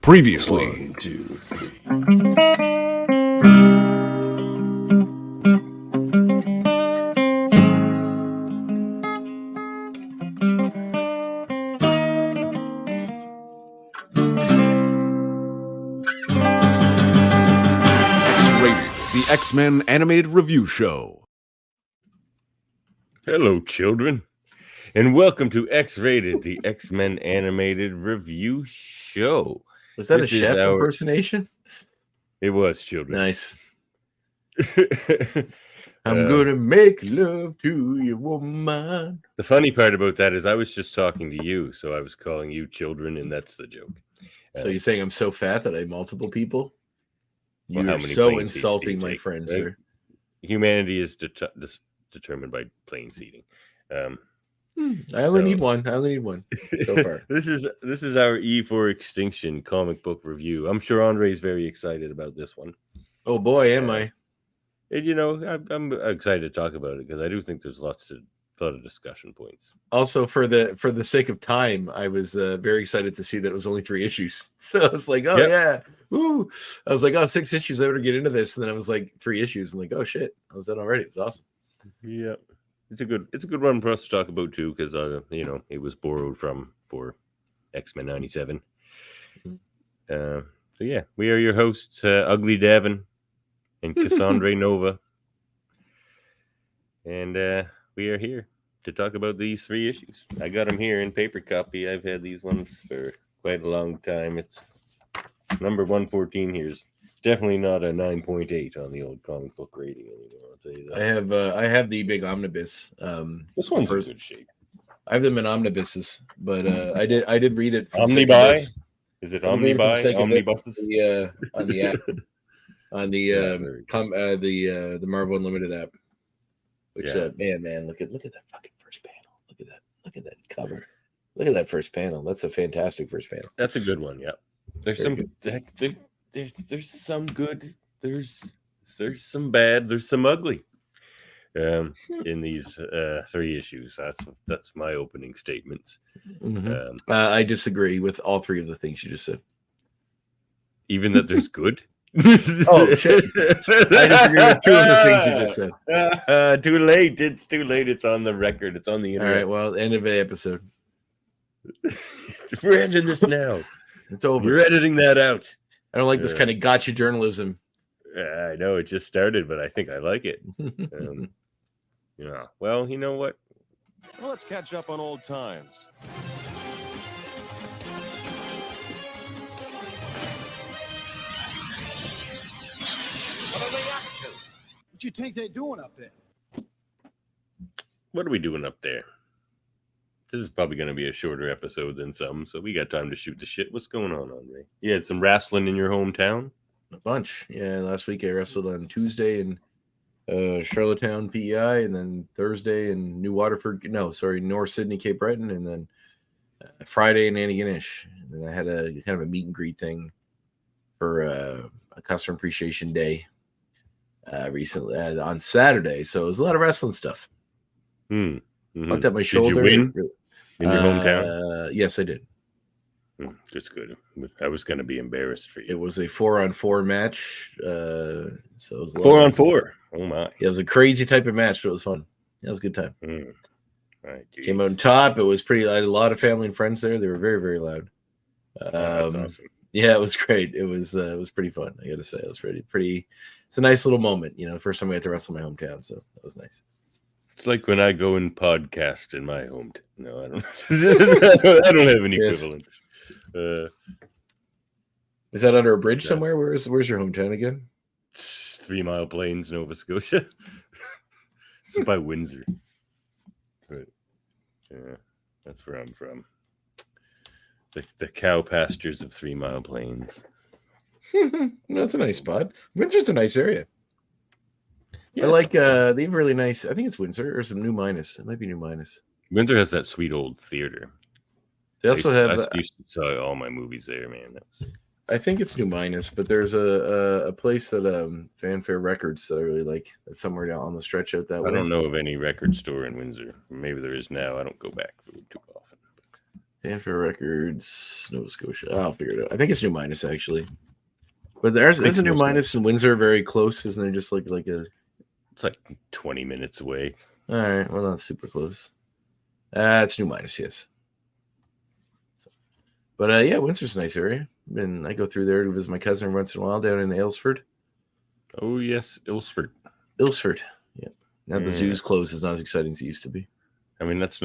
Previously. 1, 2, 3. X-Rated, the X-Men animated review show. Hello, children, and welcome to X-Rated, the X-Men animated review show. Was that This a is chef our- impersonation? It was, children. Nice. I'm gonna make love to you, woman. The funny part about that is I was just talking to you, so I was calling you children, and that's the joke. So you're saying I'm so fat that I have multiple people? Well, You're how many so plain seats do you insulting, my take, friend, right? sir. Humanity is determined by plain seating. I only need one. I only need one so far. This is our E for Extinction comic book review. I'm sure Andrè is very excited about this one. Oh boy, am I. And you know, I'm excited to talk about it because I do think there's a lot of discussion points. Also, for the sake of time, I was very excited to see that it was only 3 issues. So I was like, oh yeah, woo! I was like, oh, 6 issues. I better get into this. And then I was like, 3 issues, and like, oh shit, I was done already. It was awesome. Yeah, it's a good one for us to talk about too because you know, it was borrowed for X-Men 97. So yeah, we are your hosts, Ugly Davan and Cassandra Nova, and we are here to talk about these 3 issues. I got them here in paper copy. I've had these ones for quite a long time. It's number 114 here is definitely not a 9.8 on the old comic book rating anymore. I'll tell you that. I have the big omnibus. This one's in good shape. I have them in omnibuses, but I did read it. For Omnibuy? Is it I'm reading it for the Omnibuy? sake of it Omnibuses? on the app, on the Marvel Unlimited app. Which man, look at that fucking first panel. Look at that cover. Look at that first panel. That's a fantastic first panel. That's a good one. Yeah, there's Very some there's some good. There's some bad. There's some ugly. In these 3 issues. That's my opening statements. Mm-hmm. I disagree with all 3 of the things you just said. Even that there's good. Oh shit! I disagree with 2 of the things you just said. Too late. It's too late. It's on the record. It's on the All internet. right. Well, end of the episode. We're ending this now. It's over. You're editing that out. I don't like this kind of gotcha journalism. I know it just started, but I think I like it. Yeah. Well, you know what? Well, let's catch up on old times. What are they up to? What you think they're doing up there? What are we doing up there? This is probably going to be a shorter episode than some, so we got time to shoot the shit. What's going on, Andrè? You had some wrestling in your hometown? A bunch. Yeah, last week I wrestled on Tuesday in Charlottetown, PEI, and then Thursday in North Sydney, Cape Breton, and then Friday in Antigonish. And then I had a kind of a meet and greet thing for a customer appreciation day recently on Saturday. So it was a lot of wrestling stuff. Mm-hmm. Fucked up my shoulder. Did you win in your hometown? Yes, I did. That's good. I was going to be embarrassed for you. It was a 4-on-4 match. So it was 4-on-4. Oh my! It was a crazy type of match, but it was fun. It was a good time. All right, Came out on top. It was pretty. I had a lot of family and friends there. They were very, very loud. That's awesome. Yeah, it was great. It was pretty fun. I got to say, it was pretty. It's a nice little moment. You know, first time I had to wrestle in my hometown, so that was nice. It's like when I go and podcast in my hometown. No, I don't. I don't have any equivalent. Is that under a bridge somewhere? Where's your hometown again? 3 Mile Plains, Nova Scotia. It's by Windsor. But yeah, that's where I'm from. The cow pastures of 3 Mile Plains. That's a nice spot. Windsor's a nice area. Yeah, I like they have really nice. I think it's Windsor or some New Minas. It might be New Minas. Windsor has that sweet old theater. They also have. I used to saw all my movies there, man. I think it's New Minas, but there's a place that Fanfare Records that I really like. That's somewhere down on the stretch out that way. I don't know of any record store in Windsor. Maybe there is now. I don't go back too often. After Records, Nova Scotia. I'll figure it out. I think it's New Minus actually. But isn't New Minus and Windsor very close? Isn't there just like a? It's like 20 minutes away. All right, well, not super close. It's New Minus, yes. But yeah, Windsor's a nice area. And I go through there to visit my cousin once in a while down in Aylesford. Oh yes, Ilsford. Yeah. Now the zoo's closed. It's not as exciting as it used to be. I mean, that's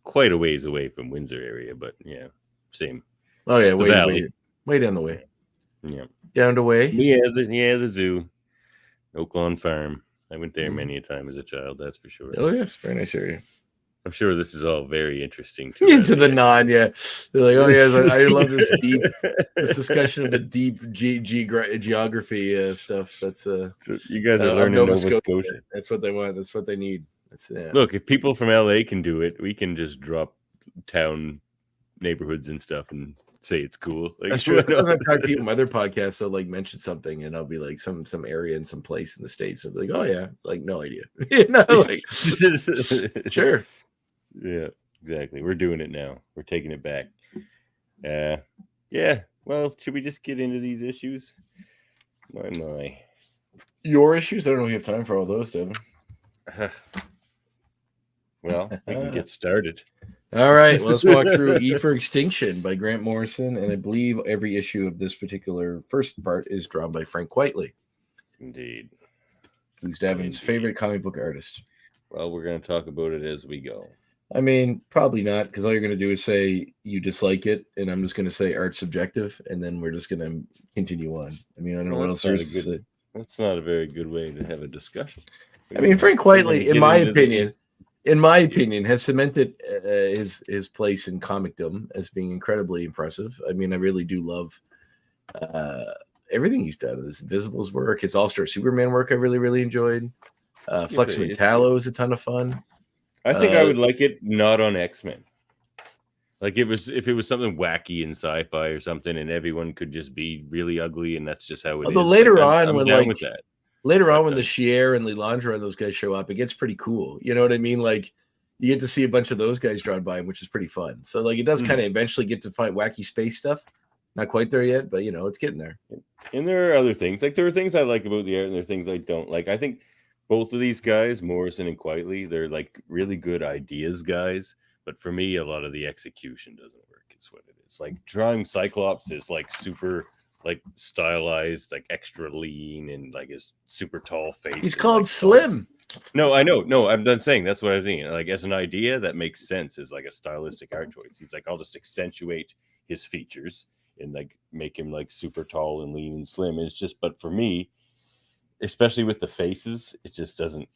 quite a ways away from Windsor area, but yeah, same. Oh yeah, way down the way. Yeah, down the way. Yeah, the zoo, Oaklawn Farm. I went there many a time as a child. That's for sure. Oh yes, very nice area. I'm sure this is all very interesting to into the non, yeah. They're like, oh yeah, I love this discussion of the deep geography stuff. That's so you guys are learning Nova Scotia. That's what they want. That's what they need. Look, if people from LA can do it, we can just drop town neighborhoods and stuff and say it's cool. Like, that's true. I've talked to you on my other podcasts, so like mention something, and I'll be like some area in some place in the States. I'll be like, oh yeah, like no idea. Like sure. Yeah, exactly. We're doing it now. We're taking it back. Yeah. Well, should we just get into these issues? My. Your issues? I don't know if we have time for all those, Devin. Well, we can get started. All right. Well, let's walk through E for Extinction by Grant Morrison. And I believe every issue of this particular first part is drawn by Frank Quitely. Indeed. Who's Devin's favorite comic book artist. Well, we're going to talk about it as we go. I mean, probably not, because all you're going to do is say you dislike it, and I'm just going to say art's subjective, and then we're just going to continue on. I mean, I don't know what else there is to say. That's not a very good way to have a discussion. I mean, Frank Quitely, in my opinion, has cemented his place in comicdom as being incredibly impressive. I mean, I really do love everything he's done. His Invisibles work, his All-Star Superman work, I really, really enjoyed. Flux of Metallo is a ton of fun. I think I would like it not on X-Men. Like if it was something wacky in sci-fi or something, and everyone could just be really ugly, and that's just how it is. But later like, on, when when the Shier and Lilandra and those guys show up, it gets pretty cool. You know what I mean? Like you get to see a bunch of those guys drawn by him, which is pretty fun. So like it does kind of eventually get to find wacky space stuff. Not quite there yet, but it's getting there. And there are other things. Like there are things I like about the art, and there are things I don't like. I think both of these guys, Morrison and Quitely, they're like really good ideas guys. But for me, a lot of the execution doesn't work. It's what it is. Like drawing Cyclops is like super like stylized, like extra lean, and like his super tall face. He's called like, Slim. No, I know. No, I'm done saying that's what I'm thinking. Like as an idea, that makes sense as like a stylistic art choice. He's like, I'll just accentuate his features and like make him like super tall and lean and slim. It's just, but for me, especially with the faces, it just doesn't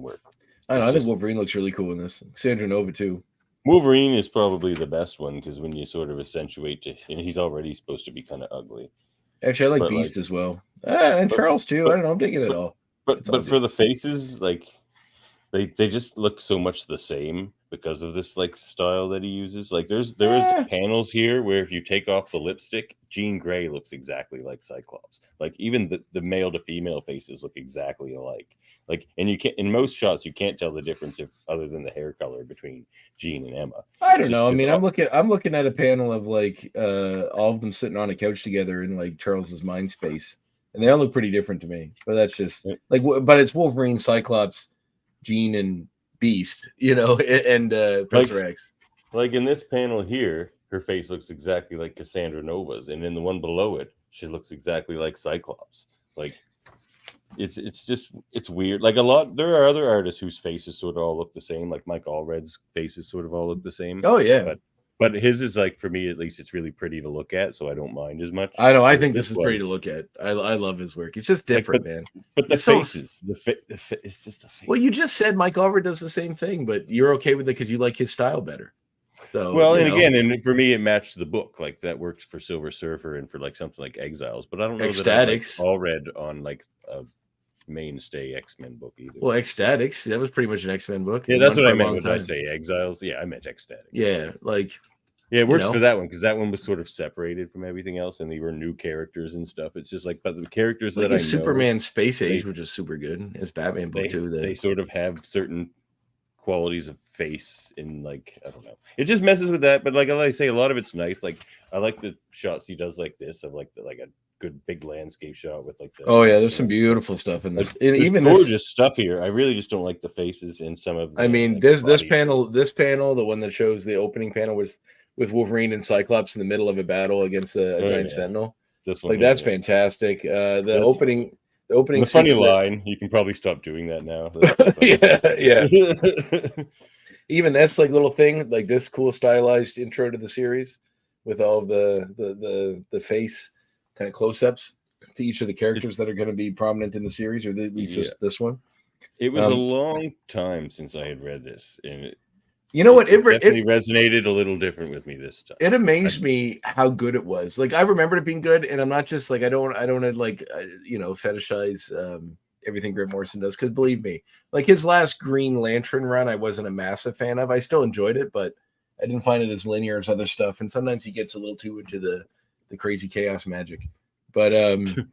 work. I think Wolverine looks really cool in this. Sandra Nova too. Wolverine is probably the best one because when you sort of accentuate and he's already supposed to be kind of ugly. Actually, I like Beast as well. And Charles too. I don't know. I'm digging it all. But for the faces, like they just look so much the same because of this like style that he uses. Like there is panels here where if you take off the lipstick, Jean Grey looks exactly like Cyclops. Like even the male to female faces look exactly alike. Like, and you can't in most shots you can't tell the difference other than the hair color between Jean and Emma. I don't know. I mean, I'm looking at a panel of like all of them sitting on a couch together in like Charles's mind space, and they all look pretty different to me. But that's just but it's Wolverine, Cyclops, Jean, and Beast, and Professor X. Like in this panel here, her face looks exactly like Cassandra Nova's, and in the one below it, she looks exactly like Cyclops. Like. It's weird. Like there are other artists whose faces sort of all look the same. Like Mike Allred's faces sort of all look the same. Oh yeah. But his is like, for me at least, it's really pretty to look at, so I don't mind as much. I know. I think this is pretty to look at. I love his work. It's just different, man. But the faces, it's just the face. Well, you just said Mike Allred does the same thing, but you're okay with it because you like his style better. So, and for me, it matched the book. Like that works for Silver Surfer and for like something like Exiles. But I don't know Ecstatics. that I Allred on like a mainstay X-Men book either. Well, Ecstatics, that was pretty much an X-Men book. Yeah, that's what I meant when I say Exiles. Yeah, I meant Ecstatics. Yeah, it works for that one because that one was sort of separated from everything else, and they were new characters and stuff. It's just like, but the characters that I know, Superman Space Age, which is super good. It's Batman book too. They sort of have certain qualities of face in like I don't know. It just messes with that. But like I say, a lot of it's nice. Like I like the shots he does like this of like a good big landscape shot with like the Oh yeah, there's some beautiful stuff in this. like, And there's even gorgeous this, stuff here. I really just don't like the faces in some of. I mean, like, this body panel, the one that shows the opening panel with Wolverine and Cyclops in the middle of a battle against a Oh, giant yeah. sentinel. This one Like here, that's yeah. fantastic. The That's opening The funny sequence- line. You can probably stop doing that now. Yeah. Even this like little thing, like this cool stylized intro to the series with all of the face kind of close-ups to each of the characters that are going to be prominent in the series, or at least this one. It was a long time since I had read this, and it definitely resonated a little different with me this time. It amazed me how good it was. Like I remembered it being good, and I'm not just like I don't like fetishize everything Grant Morrison does, because believe me, like his last Green Lantern run, I wasn't a massive fan of. I still enjoyed it, but I didn't find it as linear as other stuff. And sometimes he gets a little too into the crazy chaos magic. But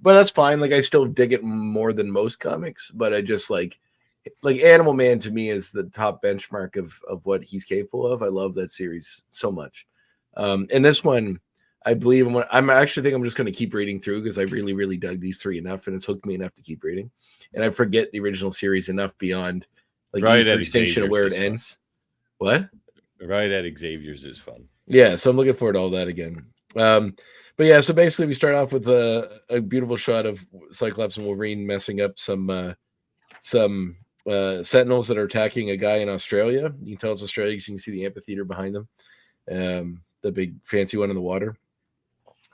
that's fine. Like I still dig it more than most comics, but I just like Animal Man to me is the top benchmark of what he's capable of. I love that series so much. And this one, I believe I'm actually think I'm just going to keep reading through because I really, really dug these three enough, and it's hooked me enough to keep reading. And I forget the original series enough beyond like Right Is For at Extinction and where it Xavier's is ends. What? Right at Xavier's is fun. Yeah, so I'm looking forward to all that again. But yeah, so basically we start off with a beautiful shot of Cyclops and Wolverine messing up some sentinels that are attacking a guy in Australia. You can tell it's Australia because you can see the amphitheater behind them, the big fancy one in the water.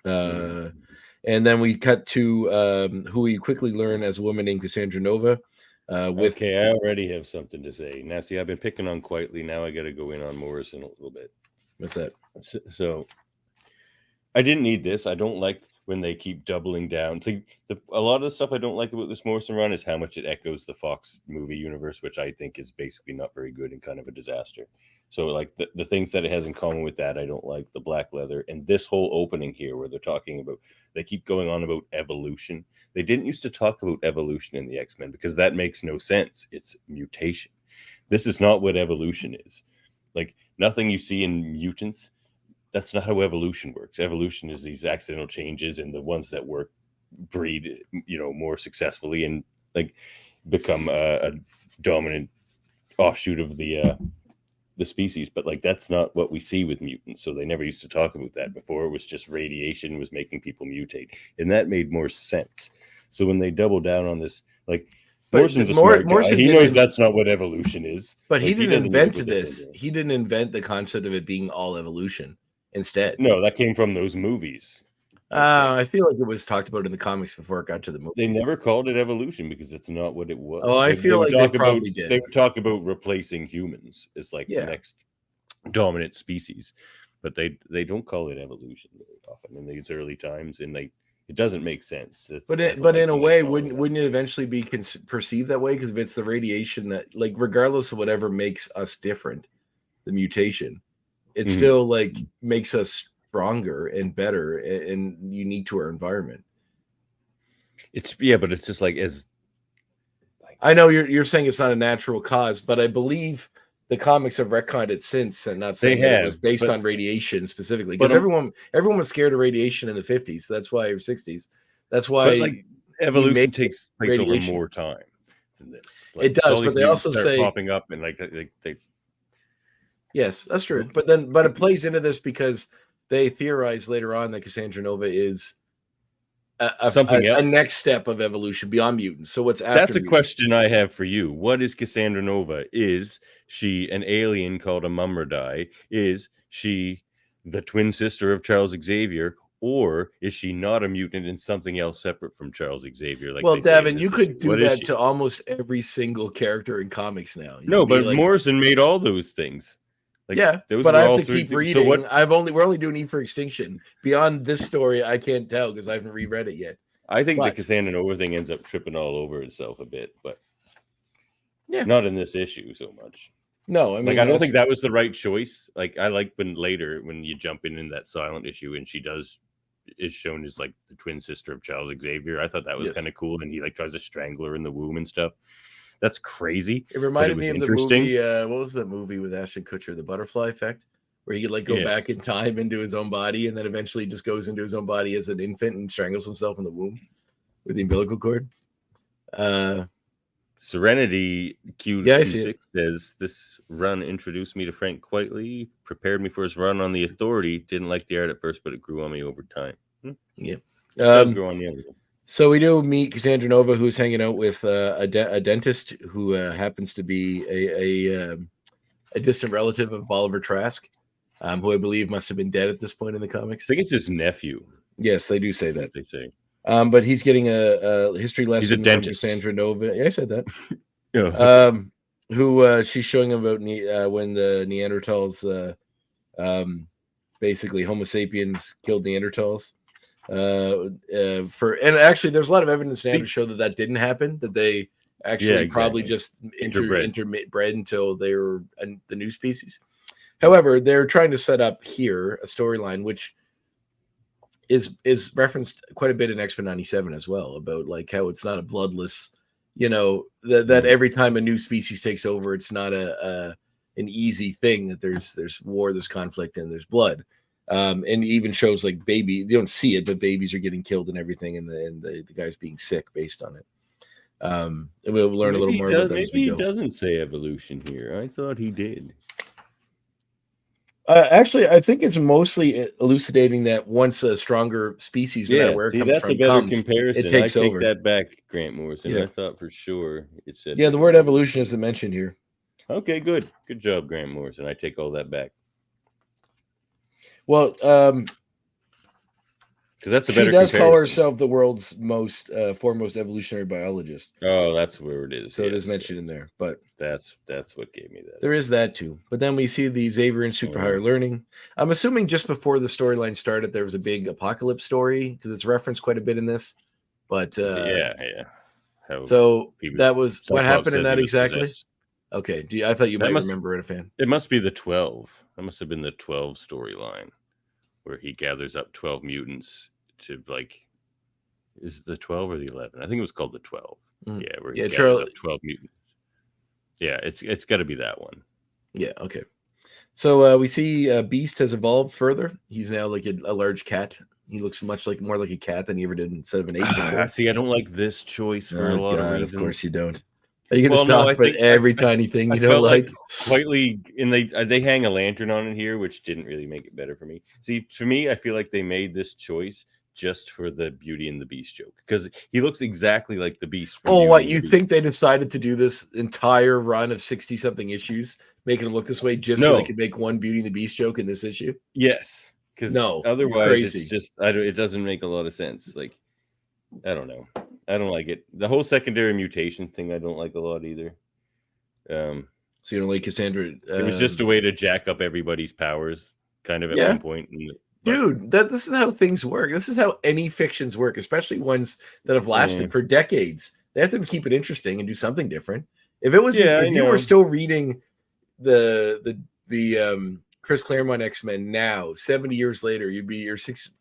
And then we cut to who we quickly learn as a woman named Cassandra Nova. Okay, I already have something to say. Now, see, I've been picking on Quietly. Now I got to go in on Morrison a little bit. What's that? So I didn't need this. I don't like when they keep doubling down. A lot of the stuff I don't like about this Morrison run is how much it echoes the Fox movie universe, which I think is basically not very good and kind of a disaster. So like the things that it has in common with that, I don't like. The black leather and this whole opening here where they're talking about, they keep going on about evolution. They didn't used to talk about evolution in the X-Men because that makes no sense. It's mutation. This is not what evolution is. Like nothing you see in mutants, that's not how evolution works. Evolution is these accidental changes, and the ones that work breed, more successfully and like become a dominant offshoot of the species. But like that's not what we see with mutants. So they never used to talk about that before. It was just radiation was making people mutate, and that made more sense. So when they double down on this, like Morrison's a smart guy. He knows that's not what evolution is. But like, he didn't invent this. He didn't invent the concept of it being all evolution. Instead, no, that came from those movies. I feel like it was talked about in the comics before it got to the movie. They never called it evolution because it's not what it was. Oh, I feel like they probably did. They would talk about replacing humans as like the next dominant species, but they don't call it evolution very often in these early times, and it doesn't make sense. But in a way, wouldn't it eventually be perceived that way? Because if it's the radiation that, like, regardless of whatever makes us different, the mutation, it still like makes us stronger and better and unique to our environment. But it's just like I know you're saying it's not a natural cause, but I believe the comics have retconned it since, and not saying that it was based on radiation specifically, because everyone was scared of radiation in the 50s. So that's why, or 60s. That's why evolution takes place over more time than this. Like, it does, but they also say popping up and they. Yes, that's true. But it plays into this because they theorize later on that Cassandra Nova is something else, a next step of evolution beyond mutants. So what's after? That's a mutants? question I have for you. What is Cassandra Nova? Is she an alien called a Mumradai? Is she the twin sister of Charles Xavier? Or is she not a mutant and something else separate from Charles Xavier? Like, well, Davan, you could do that to almost every single character in comics now. But Morrison made all those things. Like, yeah, but I have to keep reading. So we're only doing E For Extinction. Beyond this story, I can't tell because I haven't reread it yet. I think the Cassandra Nova thing ends up tripping all over itself a bit, but not in this issue so much. No, I mean, I don't think that was the right choice. Like, I like when you jump in that silent issue and she is shown as like the twin sister of Charles Xavier. I thought that was kind of cool, and he like tries to strangle her in the womb and stuff. That's crazy. It reminded was me of the interesting. movie. What was that movie with Ashton Kutcher, The Butterfly Effect, where he could like go Yeah. back in time into his own body, and then eventually just goes into his own body as an infant and strangles himself in the womb with the umbilical cord. Serenity Yeah, I see it. Q26 says this run introduced me to Frank Quitely, prepared me for his run on the Authority. Didn't like the art at first, but it grew on me over time. Yeah. Does grow on you. So we do meet Cassandra Nova, who's hanging out with a dentist who happens to be a distant relative of Bolivar Trask, who I believe must have been dead at this point in the comics. I think it's his nephew. Yes, they do say that. They say. But he's getting a history lesson from dentist. Cassandra Nova. Yeah, I said that. Yeah. Who she's showing him about when the Neanderthals, basically Homo sapiens killed Neanderthals. And actually, there's a lot of evidence now to show that didn't happen. That they actually probably just interbred until they were the new species. However, they're trying to set up here a storyline which is referenced quite a bit in X-Men 97 as well, about like how it's not a bloodless, that every time a new species takes over, it's not an easy thing, that there's war, there's conflict, and there's blood. And even shows like baby, you don't see it, but babies are getting killed and everything, and the guy's being sick based on it. And we'll learn a little more about that. Maybe he doesn't say evolution here. I thought he did. Actually, I think it's mostly elucidating that once a stronger species, no matter where it comes from, a better comparison. It takes over. Take that back, Grant Morrison. Yeah. I thought for sure it said. Yeah, the word evolution isn't mentioned here. Okay, good job, Grant Morrison. I take all that back. Well, because that's a she better. Does comparison. call herself the world's foremost evolutionary biologist. Oh, that's where it is. So it is mentioned in there, but that's what gave me that. There is that too. But then we see the Xavier Institute for Higher Learning. I'm assuming just before the storyline started, there was a big apocalypse story because it's referenced quite a bit in this. But yeah. So that was what happened in that exactly. Possessed. Okay. I thought you might remember it, a fan. It must be the 12. That must have been the 12 storyline where he gathers up 12 mutants to is it the 12 or the 11? I think it was called the 12. Yeah, where he gathers up 12 mutants. Yeah, it's got to be that one. Yeah, okay. So we see Beast has evolved further. He's now like a large cat. He looks more like a cat than he ever did instead of an ape before. See, I don't like this choice for a lot of reasons. Of course you don't. Are you going to stop at every tiny thing you don't like? Slightly, and they hang a lantern on it here, which didn't really make it better for me. See, for me, I feel like they made this choice just for the Beauty and the Beast joke, because he looks exactly like the Beast. You think they decided to do this entire run of 60-something issues, making him look this way so they could make one Beauty and the Beast joke in this issue? Yes, because otherwise it's just it doesn't make a lot of sense. Like, I don't know. I don't like it. The whole secondary mutation thing I don't like a lot either. So you don't like Cassandra? It was just a way to jack up everybody's powers, kind of at one point. Dude, this is how things work. This is how any fictions work, especially ones that have lasted for decades. They have to keep it interesting and do something different. If it was, if you were still reading the Chris Claremont X-Men now, 70 years later, you'd be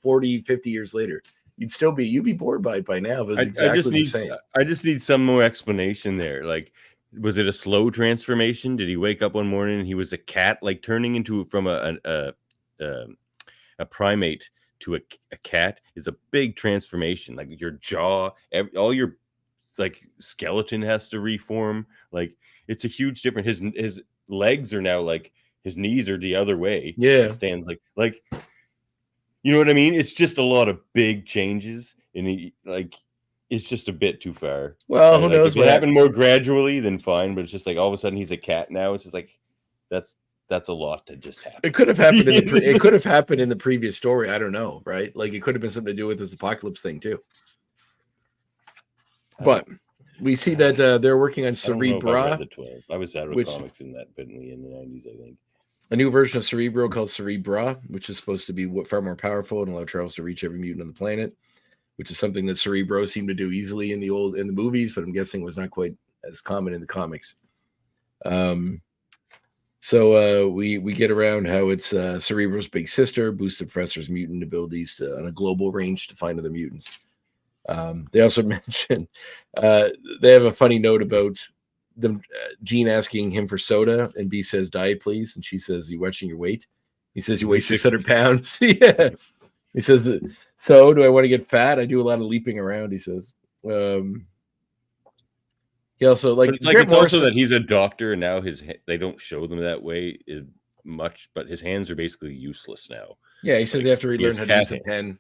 40, 50 years later. You'd be bored by it by now. It was exactly the same. I just need some more explanation there. Like, was it a slow transformation? Did he wake up one morning and he was a cat, like turning from a primate to a cat is a big transformation. Like your jaw, all your skeleton has to reform. Like, it's a huge difference. His legs are now his knees are the other way. Yeah, it stands like you know what I mean. It's just a lot of big changes, and it's just a bit too far. Well, who knows? If it happened more gradually, then fine. But it's just all of a sudden he's a cat now. It's just that's a lot to just happen. It could have happened it could have happened in the previous story. I don't know, right? Like, it could have been something to do with this apocalypse thing too. But we see that they're working on Cerebra. I was out of comics in that, but in the 90s, I think. A new version of Cerebro called Cerebra, which is supposed to be far more powerful and allow Charles to reach every mutant on the planet, which is something that Cerebro seemed to do easily in the movies, but I'm guessing was not quite as common in the comics. So we get around how it's Cerebro's big sister, boosts the Professor's mutant abilities on a global range to find other mutants. They also mention they have a funny note about Jean asking him for soda, and B says, diet, please. And she says, you watching your weight? He says, you weigh 600 pounds. Yeah. He says, so do I want to get fat? I do a lot of leaping around, he says. He also But it's also that he's a doctor, and now they don't show them that way much, but his hands are basically useless now. Yeah, he says he have to relearn how to use a pen.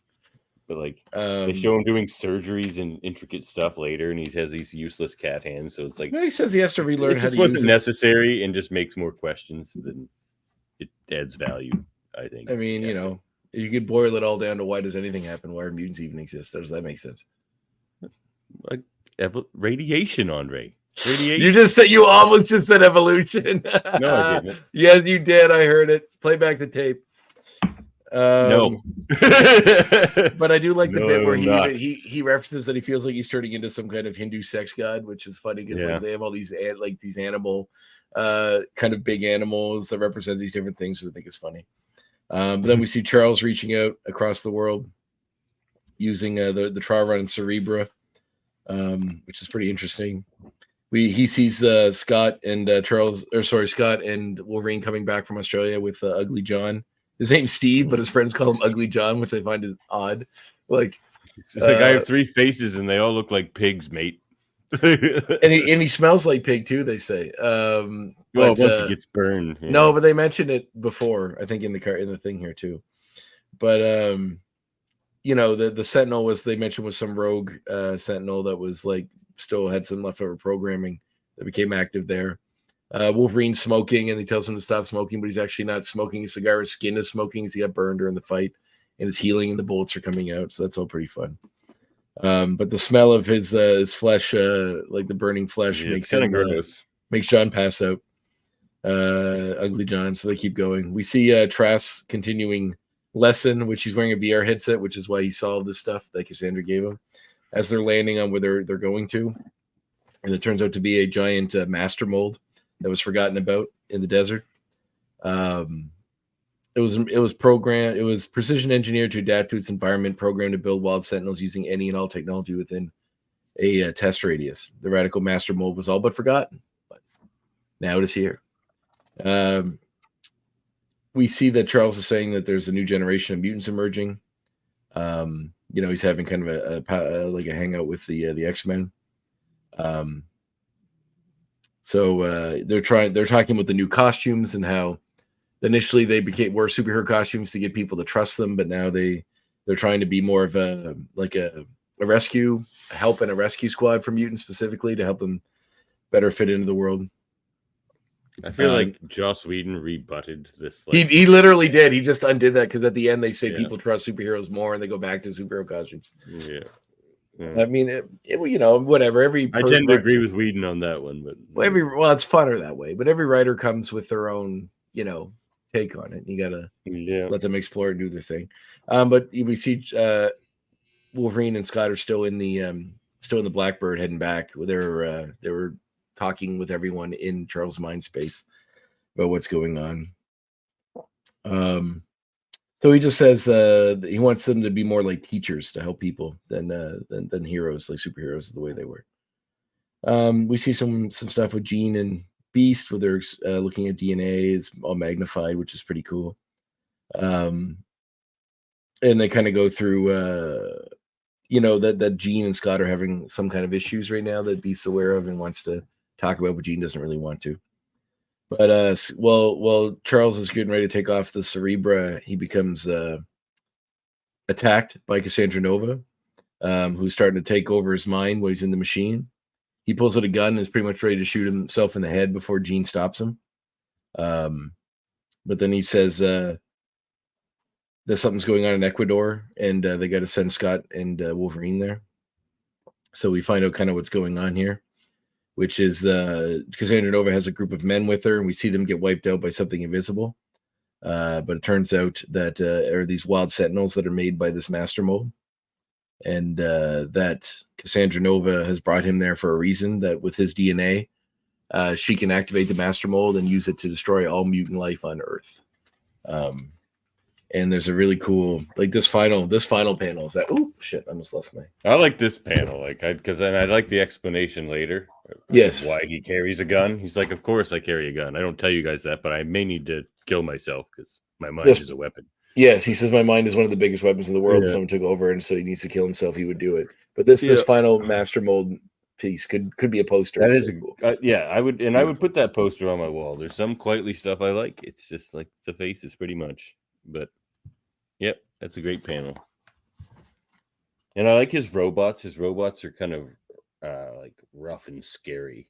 But like they show him doing surgeries and intricate stuff later, and he has these useless cat hands. So it's like he says he has to relearn. It just wasn't necessary, and just makes more questions than it adds value. I think. I mean, you could boil it all down to why does anything happen? Why are mutants even exist? Does that make sense? Like radiation, Andrè. Radiation. You almost just said evolution. No, I didn't. Yes, you did. I heard it. Play back the tape. No. But I do like the bit where he references that he feels like he's turning into some kind of Hindu sex god, which is funny because like they have all these these animal kind of big animals that represents these different things, so I think it's funny. But then we see Charles reaching out across the world using the trial run in Cerebra, which is pretty interesting. He sees Scott and Scott and Wolverine coming back from Australia with Ugly John. His name's Steve, but his friends call him Ugly John, which I find is odd. Like, I have 3 faces and they all look like pigs, mate. and he smells like pig too. They say. Once it gets burned. Yeah. No, but they mentioned it before. I think in the thing here too. But the Sentinel they mentioned was some rogue Sentinel that was like still had some leftover programming that became active there. Wolverine's smoking, and he tells him to stop smoking, but he's actually not smoking a cigar. His skin is smoking as he got burned during the fight, and it's healing, and the bullets are coming out. So that's all pretty fun. But the smell of his flesh, like the burning flesh, makes John pass out. Ugly John. So they keep going. We see Trask continuing lesson, which he's wearing a VR headset, which is why he saw this stuff that Cassandra gave him as they're landing on where they're going to. And it turns out to be a giant master mold that was forgotten about in the desert. It was programmed. It was precision engineered to adapt to its environment, programmed to build wild sentinels using any and all technology within a test radius. The radical master mold was all but forgotten, but now it is here. We see that Charles is saying that there's a new generation of mutants emerging. He's having kind of a hangout with the X-Men. So they're talking about the new costumes and how initially they wore superhero costumes to get people to trust them, but now they're trying to be more of a rescue squad for mutants specifically to help them better fit into the world. I feel like Joss Whedon rebutted this. He literally did. He just undid that because at the end they say people trust superheroes more, and they go back to superhero costumes. Yeah. I mean, whatever. I tend to agree with Whedon on that one, but it's funner that way. But every writer comes with their own, take on it. You gotta let them explore and do their thing. But we see Wolverine and Scott are still in the Blackbird heading back. They were talking with everyone in Charles' mind space about what's going on. So he just says he wants them to be more like teachers to help people than heroes, like superheroes is the way they were. We see some stuff with Jean and Beast where they're looking at DNA. It's all magnified, which is pretty cool. And they kind of go through, that Jean and Scott are having some kind of issues right now that Beast's aware of and wants to talk about, but Jean doesn't really want to. But while Charles is getting ready to take off the Cerebra, he becomes attacked by Cassandra Nova, who's starting to take over his mind while he's in the machine. He pulls out a gun and is pretty much ready to shoot himself in the head before Jean stops him. But then he says that something's going on in Ecuador, and they got to send Scott and Wolverine there. So we find out kind of what's going on here, which is Cassandra Nova has a group of men with her, and we see them get wiped out by something invisible. But it turns out that are these wild sentinels that are made by this master mold, and that Cassandra Nova has brought him there for a reason, that with his DNA, she can activate the master mold and use it to destroy all mutant life on Earth. And there's a really cool, like this final panel is that, oh shit, I almost lost my. I like this panel, because then I like the explanation later Yes. why he carries a gun. He's like, of course I carry a gun. I don't tell you guys that, but I may need to kill myself because my mind Yes. is a weapon. Yes, he says my mind is one of the biggest weapons in the world. Yeah. Someone took over, and so he needs to kill himself. He would do it. But this final master mold piece could be a poster. That It's is so cool. I would put that poster on my wall. There's some quietly stuff I like. It's just like the faces, pretty much. But yep, that's a great panel. And I like his robots. His robots are kind of like rough and scary.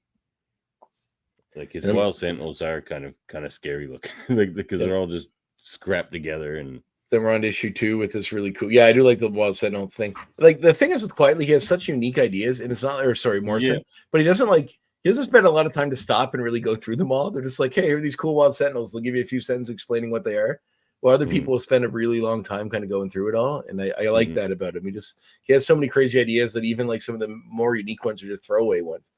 Like his wild sentinels are kind of scary looking, like because they're all just scrapped together. And then we're on to issue 2 with this really cool. Yeah, I do like the wild sentinel thing. Like the thing is with Quietly, he has such unique ideas, and it's not. Or sorry, Morrison, but he doesn't spend a lot of time to stop and really go through them all. They're just like, hey, here are these cool wild sentinels. They'll give you a few sentences explaining what they are. Well, other people will spend a really long time kind of going through it all, and I like that about him. He has so many crazy ideas that even like some of the more unique ones are just throwaway ones.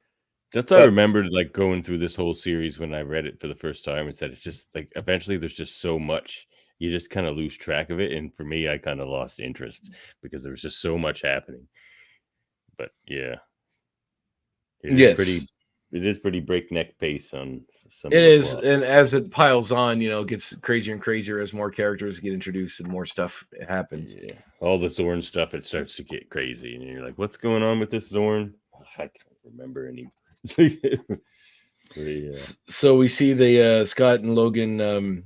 That's what I remembered, like going through this whole series when I read it for the first time, and said it's just like eventually there's just so much you just kind of lose track of it. And for me, I kind of lost interest because there was just so much happening. But yeah, it is pretty breakneck pace on some. It is, and as it piles on, it gets crazier and crazier as more characters get introduced and more stuff happens. Yeah, all the Zorn stuff, it starts to get crazy, and you're like, "What's going on with this Zorn?" I can't remember any. So we see the Scott and Logan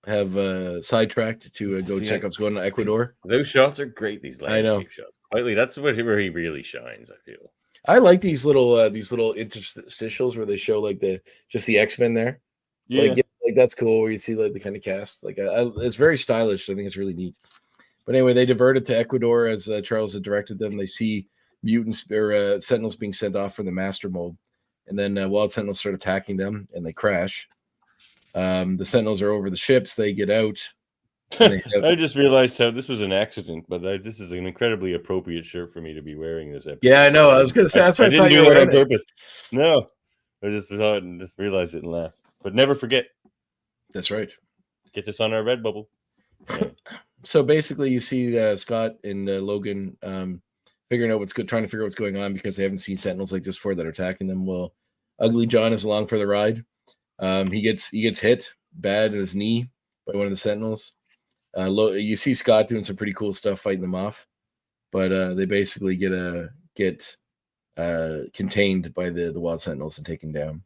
have sidetracked to go check out what's going on in Ecuador. Those shots are great. These landscape shots. Lately, that's where he really shines. I feel. I like these little interstitials where they show like the X-Men there. Yeah, like that's cool. Where you see like the kind of cast. Like it's very stylish. I think it's really neat. But anyway, they diverted to Ecuador as Charles had directed them. They see mutants or sentinels being sent off from the master mold, and then wild sentinels start attacking them, and they crash. The sentinels are over the ships. They get out. I just realized how this was an accident, but this is an incredibly appropriate shirt for me to be wearing this episode. Yeah, I know. I was going to say that's why I didn't do that on purpose. No, I just thought and just realized it and laughed. But never forget. That's right. Get this on our Redbubble. Yeah. So basically, you see Scott and Logan trying to figure out what's going on because they haven't seen sentinels like this before that are attacking them. Well, Ugly John is along for the ride. He gets hit bad in his knee by one of the sentinels. You see Scott doing some pretty cool stuff fighting them off, but they basically get contained by the wild sentinels and taken down.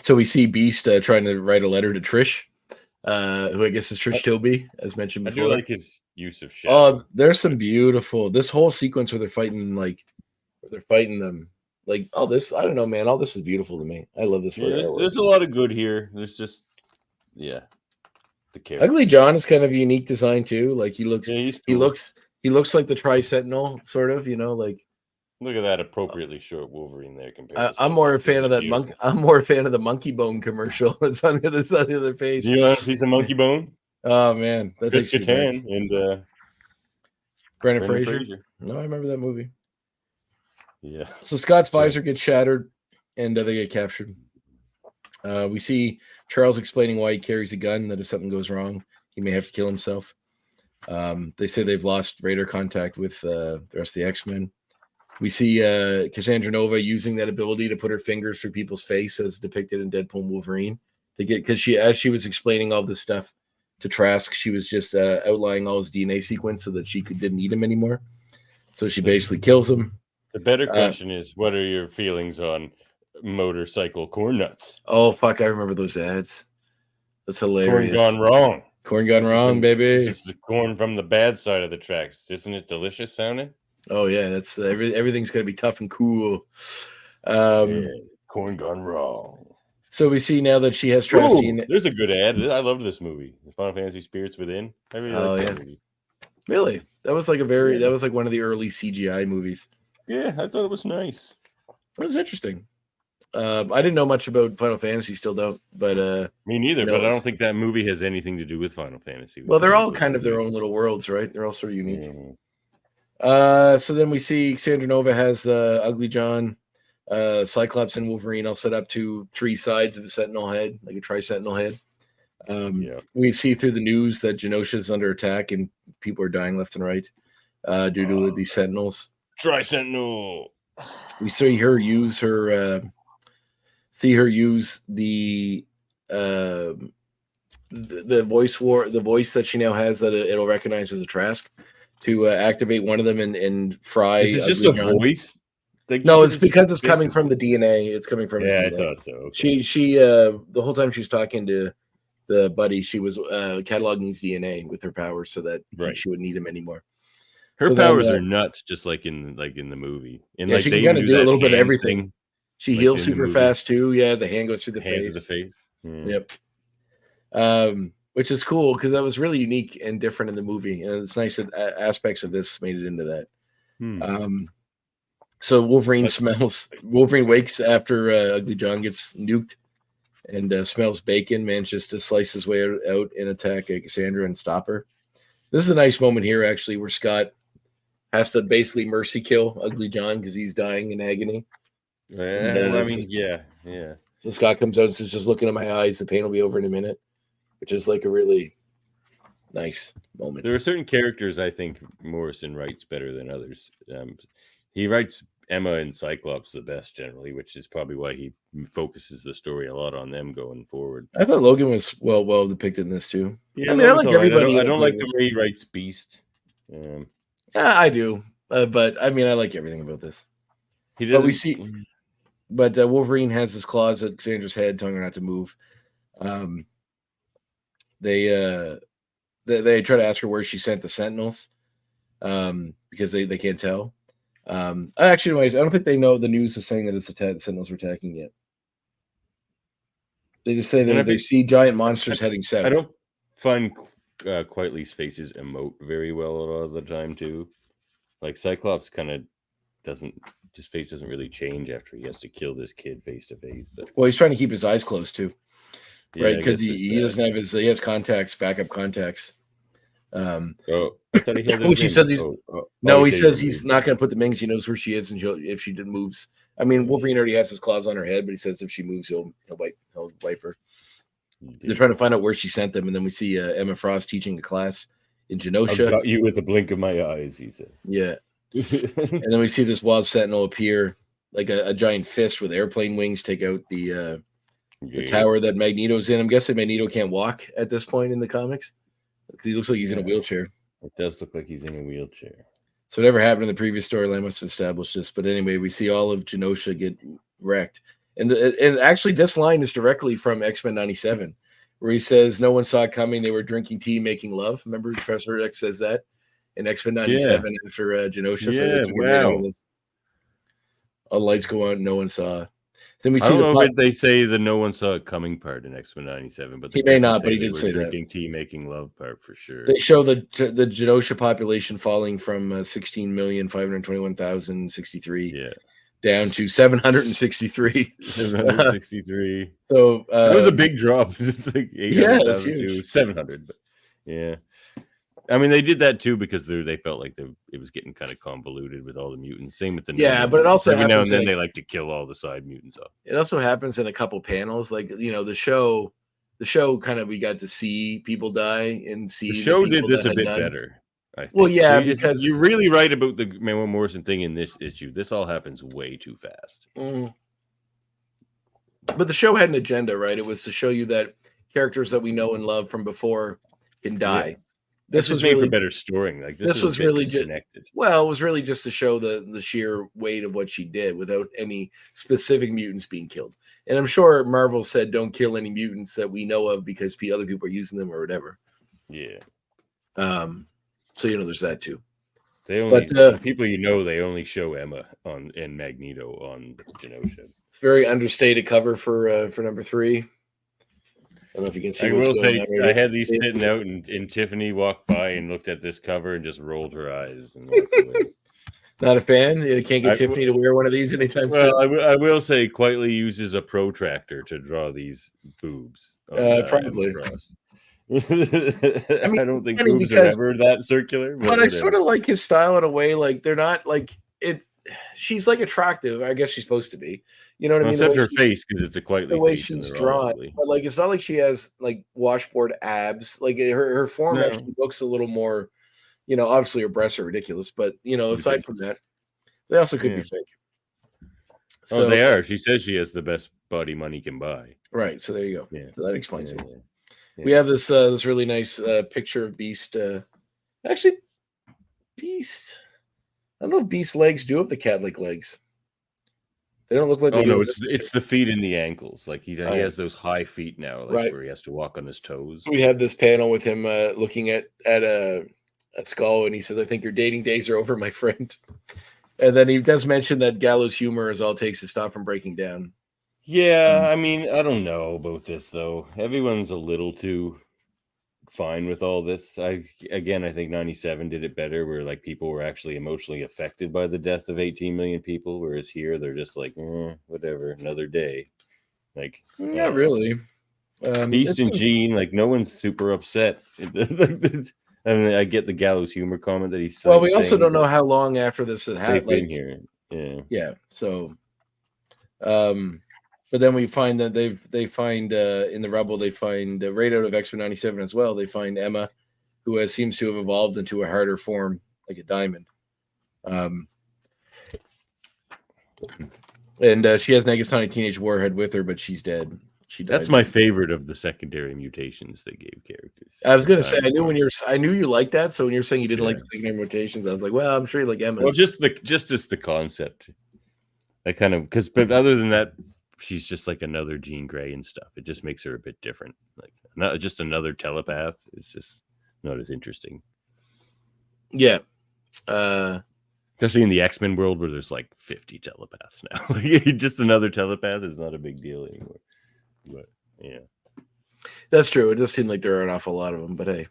So we see Beast trying to write a letter to Trish, who I guess is Trish Toby, as mentioned before. I do like his use of shadow. Oh, there's some beautiful. This whole sequence where they're fighting them. Like, oh, this, I don't know, man. All this is beautiful to me. I love this. There's a lot of good here. There's just, the character. Ugly John is kind of a unique design too. Like he looks, cool. he looks like the Tri-Sentinel, sort of. Like. Look at that appropriately short Wolverine there compared. I'm more a fan of that monkey. I'm more a fan of the Monkey Bone commercial that's on the other page. Do you want to see some Monkey Bone? Oh man, that Chris Kattan and Brendan Fraser. No, I remember that movie. Yeah. So Scott's visor gets shattered, and they get captured. We see Charles explaining why he carries a gun. That if something goes wrong, he may have to kill himself. They say they've lost radar contact with the rest of the X-Men. We see Cassandra Nova using that ability to put her fingers through people's face, as depicted in Deadpool and Wolverine. Because as she was explaining all this stuff to Trask, she was just outlining all his DNA sequence so that she didn't need him anymore. So she basically kills him. The better question is, what are your feelings on motorcycle corn nuts? Oh, fuck, I remember those ads. That's hilarious. Corn gone wrong. Corn gone wrong, baby. This is the corn from the bad side of the tracks. Isn't it delicious sounding? Oh, yeah, that's everything's going to be tough and cool. Corn gone wrong. So we see now that she has Trask. There's a good ad. I love this movie. Final Fantasy Spirits Within. I really like that movie. Really? That was like one of the early CGI movies. Yeah, I thought it was nice. It was interesting. I didn't know much about Final Fantasy, still don't. But me neither. But I don't think that movie has anything to do with Final Fantasy. Well, they're all kind of their own little worlds, right? They're all sort of unique. Mm-hmm. So then we see Cassandra Nova has Ugly John, Cyclops, and Wolverine all set up to three sides of a Sentinel head, like a Tri-Sentinel head. We see through the news that Genosha is under attack and people are dying left and right due to these Sentinels. Tri-Sentinel. we see her use the the voice that she now has that it'll recognize as a Trask to activate one of them and fry. Is it just Ugly a John. voice? Like, No, you it's could've because just it's coming picked- from the DNA. It's coming from his Yeah, I DNA. thought so. Okay. She the whole time she's talking to the buddy, she was cataloging his DNA with her powers so that Right. she wouldn't need him anymore. Her So then, powers are nuts, just like in the movie. And yeah, like she they can even kind of do do a that little bit of hand everything. thing, She like heals in the super movie. fast too. Yeah, the hand goes through the Hands face. to the face. Yeah. Yep. Which is cool because that was really unique and different in the movie, and it's nice that aspects of this made it into that. So Wolverine wakes after Ugly John gets nuked and smells bacon, manages to slice his way out and attack Cassandra and stop her. This is a nice moment here, actually, where Scott has to basically mercy kill Ugly John because he's dying in agony. I mean, yeah. So Scott comes out and says, "Just looking at my eyes, the pain will be over in a minute," which is like a really nice moment. There are certain characters I think Morrison writes better than others. He writes Emma and Cyclops the best generally, which is probably why he focuses the story a lot on them going forward. I thought Logan was well depicted in this too. Yeah, I mean, I like everybody. I don't like the way he writes Beast. Yeah, I do, but I mean, I like everything about this. He doesn't. But we see, Wolverine has his claws at Cassandra's head, telling her not to move. They try to ask her where she sent the Sentinels, because they can't tell. Actually, anyways, I don't think they know the news is saying that it's the Sentinels were attacking yet. They just say that they see giant monsters heading south. I don't find Quietly's faces emote very well a lot of the time too. Like Cyclops kind of his face doesn't really change after he has to kill this kid face to face. But well, he's trying to keep his eyes closed too, right? Because he doesn't have he has backup contacts. I thought he had which he said he says he's not going to put them in because he knows where she is, and if she moves. I mean, Wolverine already has his claws on her head, but he says if she moves, he'll wipe her. They're trying to find out where she sent them, and then we see Emma Frost teaching a class in Genosha. I got you with a blink of my eyes, he says. Yeah. And then we see this wild sentinel appear, like a giant fist with airplane wings, take out the tower that Magneto's in. I'm guessing Magneto can't walk at this point in the comics. He looks like he's in a wheelchair. It does look like he's in a wheelchair. So whatever happened in the previous storyline must have established this. But anyway, we see all of Genosha get wrecked. And actually, this line is directly from X-Men 97, where he says, "No one saw it coming. They were drinking tea, making love." Remember, Professor X says that in X-Men 97 after Genosha. Yeah, wow. All the lights go on. No one saw. Then we see I don't know if they say the "no one saw it coming" part in X-Men 97, but he may not. But he did say that drinking tea, making love part for sure. They show the Genosha population falling from 16,521,063 down to 763. 763. So it was a big drop. It's like 800,000 to 700. But yeah. I mean, they did that too because they felt like it was getting kind of convoluted with all the mutants. Same with the but it also every now and then they like to kill all the side mutants off. It also happens in a couple panels, like the show kind of we got to see people die and see the show did this a bit better. I think. Well, yeah, because you're really right about the Manuel Morrison thing in this issue. This all happens way too fast. But the show had an agenda, right? It was to show you that characters that we know and love from before can die. Yeah. This was made really for better storying. Like this was really disconnected. it was really just to show the sheer weight of what she did without any specific mutants being killed. And I'm sure Marvel said don't kill any mutants that we know of because other people are using them or whatever. Yeah. So there's that too. They only the people they only show Emma and Magneto on Genosha. It's a very understated cover for number 3. I don't know if you can see. I will say, I had these sitting out, and Tiffany walked by and looked at this cover and just rolled her eyes. And not a fan. You can't get Tiffany to wear one of these anytime soon. Well, I will say, Quietly uses a protractor to draw these boobs. Probably. I don't think boobs are ever that circular. But I sort of like his style in a way. Like they're not like it. She's like attractive. I guess she's supposed to be. You know what I mean? Except her face, because it's a Quietly. The way she's drawn, but like it's not like she has like washboard abs. Like her form actually looks a little more. Obviously her breasts are ridiculous, but aside from that, they also could be fake. So, they are. She says she has the best body money can buy. right. So there you go. Yeah. So that explains Yeah, it. yeah. We have this really nice picture of Beast. Actually, Beast. I don't know if Beast's legs do have the cat-like legs. They don't look like they Oh do. no, in this picture. it's the feet and the ankles. Like he Oh, yeah. has those high feet now, like Right. where he has to walk on his toes. We have this panel with him looking at a skull, and he says, "I think your dating days are over, my friend." And then he does mention that gallows humor is all it takes to stop from breaking down. Yeah, I mean, I don't know about this though. Everyone's a little too fine with all this. I think 97 did it better, where like people were actually emotionally affected by the death of 18 million people, whereas here they're just like, whatever, another day. Like, Not really. Beast and Gene, like no one's super upset. I mean, I get the gallows humor comment that he's well, we also saying, don't know how long after this had they've happened. been here. Yeah. Yeah. So, but then we find that they find in the rubble, they find right out of X-Men 97 as well. They find Emma, who seems to have evolved into a harder form, like a diamond. And she has Negasonic Teenage Warhead with her, but she's dead. She died. That's my favorite of the secondary mutations they gave characters. I was gonna say, I knew you liked that. So when you're saying you didn't like the secondary mutations, I was like, well, I'm sure you like Emma. Well, just as the concept. I kind of but other than that, she's just like another Jean Grey and stuff. It just makes her a bit different. Like not just another telepath. It's just not as interesting. Yeah. Especially in the X-Men world where there's like 50 telepaths now. Just another telepath is not a big deal anymore. But yeah. That's true. It does seem like there are an awful lot of them, but hey.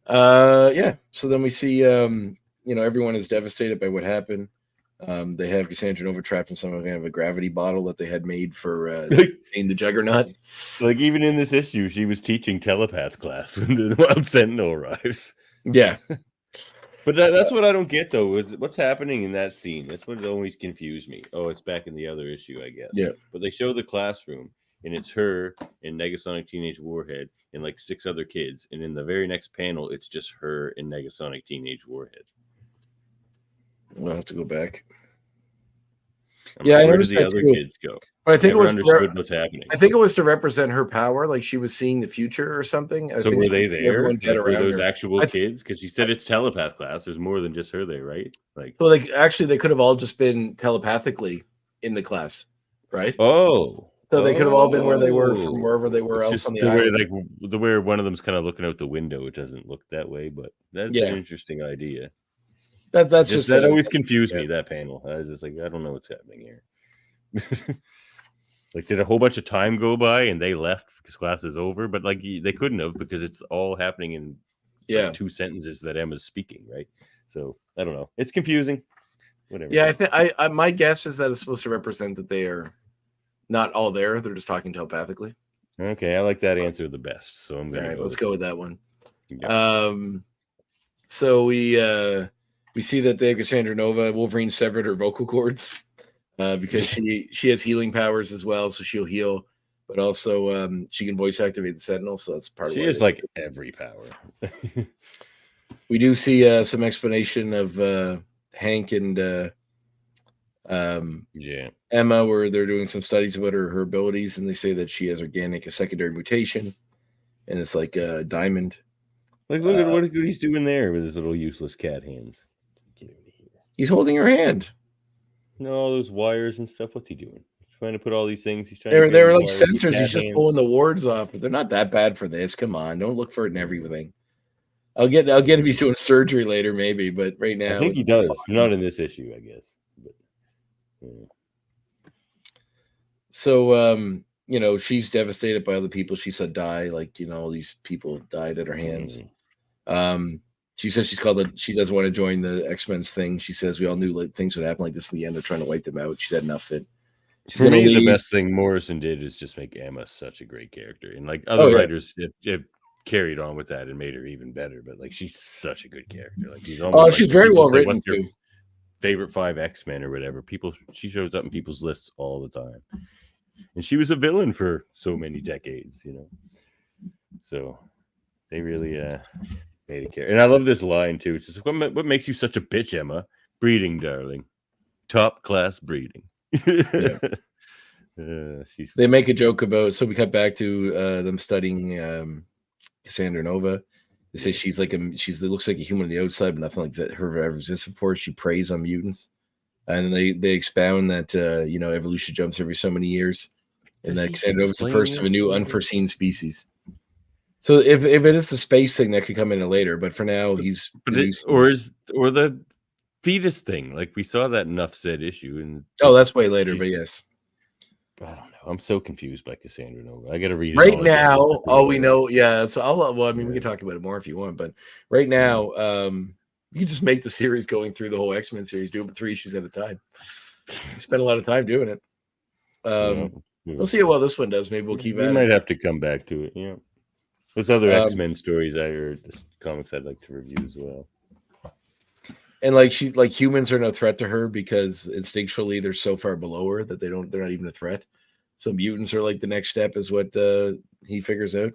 Yeah. So then we see everyone is devastated by what happened. They have Cassandra Nova trapped in some kind of a gravity bottle that they had made for in the Juggernaut. Like even in this issue, she was teaching telepath class when the Wild Sentinel arrives. Yeah. But that's what I don't get though. Is what's happening in that scene? That's what always confused me. Oh, it's back in the other issue, I guess. Yeah. But they show the classroom, and it's her and Negasonic Teenage Warhead and like 6 other kids. And in the very next panel, it's just her and Negasonic Teenage Warhead. We'll have to go back. Where did the other kids go? But I think Never understood what's happening. I think it was to represent her power, like she was seeing the future or something. So were they there? Like, were those actual kids? Because you said it's telepath class. There's more than just her there, right? Like, well, they could have all just been telepathically in the class, right? Oh, so they could have all been where they were from wherever they were else on the island. Like the way one of them's kind of looking out the window. It doesn't look that way, but that's an interesting idea. That's that always confused me. That panel, I was just like, I don't know what's happening here. Like, did a whole bunch of time go by and they left because class is over? But like, they couldn't have because it's all happening in like 2 sentences that Emma's speaking, right? So I don't know. It's confusing. Whatever. Yeah, I my guess is that it's supposed to represent that they are not all there. They're just talking telepathically. Okay, I like that answer the best. So I'm gonna let's go with that one. Yeah. So we see that the Cassandra Nova Wolverine severed her vocal cords. Because she has healing powers as well, so she'll heal, but also she can voice activate the Sentinel, so that's part of it. She has like every power. We do see some explanation of Hank and Emma, where they're doing some studies about her abilities, and they say that she has a secondary mutation, and it's like a diamond. Like, look at what he's doing there with his little useless cat hands. Get over here. He's holding her hand. No, all those wires and stuff. What's he doing? He's trying to put all these things. He's trying. They're like sensors. He's just pulling the wards off, but they're not that bad for this. Come on, don't look for it in everything. I'll get if he's doing surgery later, maybe, but right now I think he does. Not in this issue, I guess. But, yeah. So she's devastated by other people she saw die. Like all these people died at her hands. She says she doesn't want to join the X-Men's thing. She says we all knew like things would happen like this in the end. They're trying to wipe them out. She's had enough of it. For me, the best thing Morrison did is just make Emma such a great character, and like other writers have carried on with that and made her even better. But like she's such a good character. Like she's very well written too. Favorite 5 X-Men or whatever. She shows up in people's lists all the time, and she was a villain for so many decades. So they really made a character. And I love this line too. It's just what makes you such a bitch, Emma? Breeding, darling. Top class breeding. Yeah. She's They make a joke about, so we cut back to them studying Cassandra Nova. They say she's like it looks like a human on the outside, but nothing like that her ever existed before. She preys on mutants, and they expound that evolution jumps every so many years, and that Cassandra Nova is the first of a new unforeseen species. So if it is the space thing, that could come in later, but for now he's or the fetus thing. Like we saw that Enough Said issue, and that's way later, but yes. I don't know. I'm so confused by Cassandra Nova. I got to read it right all now. again. All we know, yeah. So we can talk about it more if you want, but right now, you can just make the series going through the whole X-Men series, do it with 3 issues at a time. You spend a lot of time doing it. We'll see how well this one does. Maybe we'll keep. We might have to come back to it. Yeah, there's other X-Men stories or comics I'd like to review as well. And humans are no threat to her because instinctually they're so far below her that they're not even a threat. So mutants are like the next step is what he figures out.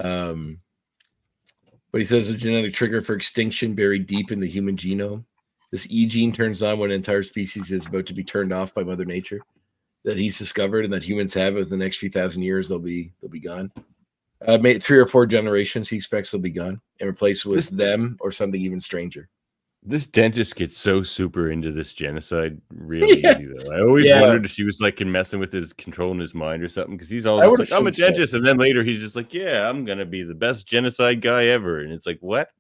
But he says a genetic trigger for extinction buried deep in the human genome. This E gene turns on when an entire species is about to be turned off by Mother Nature. That he's discovered and that humans have it. In the next few thousand years, they'll be gone. 3 or 4 generations, he expects they'll be gone and replaced with them or something even stranger. This dentist gets so super into this genocide really easy, though. I always wondered if she was like messing with his controlling his mind or something, because he's all just like, I'm a dentist, and then later he's just like, yeah, I'm gonna be the best genocide guy ever, and it's like, what?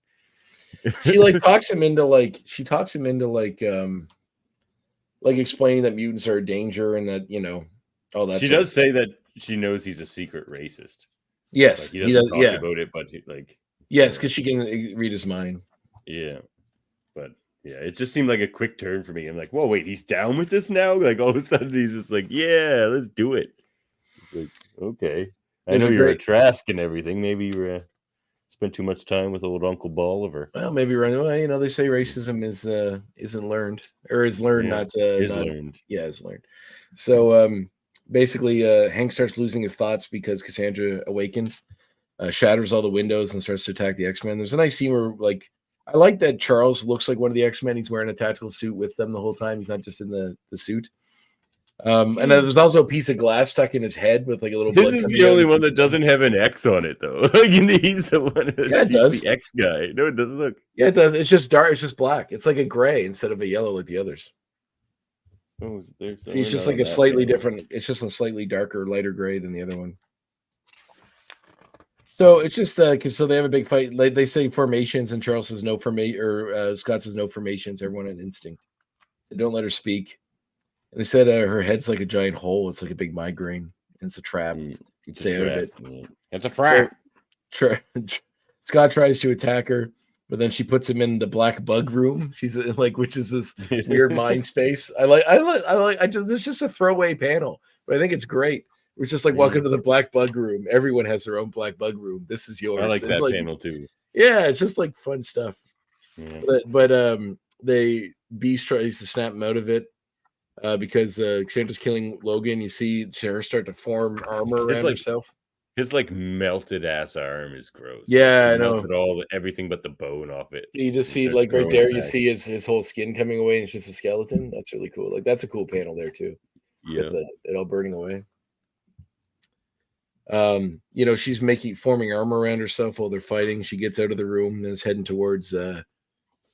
She talks him into explaining that mutants are a danger and that all that. She does say that she knows he's a secret racist. Yes, he doesn't talk about it, but yes, because she can read his mind. Yeah. But yeah, it just seemed like a quick turn for me. I'm like, whoa, wait, he's down with this now? Like all of a sudden he's just like, yeah, let's do it. Like, okay. I know you're a Trask and everything. Maybe you spent too much time with old Uncle Bolivar. Well, maybe they say racism isn't learned, or is learned, learned. Yeah, is learned. So basically Hank starts losing his thoughts because Cassandra awakens, shatters all the windows and starts to attack the X-Men. There's a nice scene where I like that Charles looks like one of the X-Men. He's wearing a tactical suit with them the whole time. He's not just in the suit. And then there's also a piece of glass stuck in his head with a little. This is the only one that doesn't have an X on it, though. He's the one does. The X guy. No, it doesn't look. Yeah, it does. It's just dark. It's just black. It's like a gray instead of a yellow like the others. Oh, see, it's just like a slightly different. It's just a slightly darker, lighter gray than the other one. So it's just because they have a big fight. They say formations, and Charles says no formation, or Scott says no formations. Everyone on instinct. They don't let her speak. And they said her head's like a giant hole. It's like a big migraine. And it's a trap. Stay out of it. It's a trap. Scott tries to attack her, but then she puts him in the black bug room. She's which is this weird mind space. There's just a throwaway panel, but I think it's great. It's just welcome to the black bug room. Everyone has their own black bug room. This is yours. I like that panel too. Yeah, it's just fun stuff. Yeah. But Beast tries to snap him out of it because Cassandra's killing Logan. You see her start to form armor around herself. His melted ass arm is gross. Yeah, I know. Melted everything but the bone off it. You just see right there. You see his whole skin coming away, and it's just a skeleton. That's really cool. That's a cool panel there too. Yeah, it all burning away. She's forming armor around herself while they're fighting. She gets out of the room and is heading towards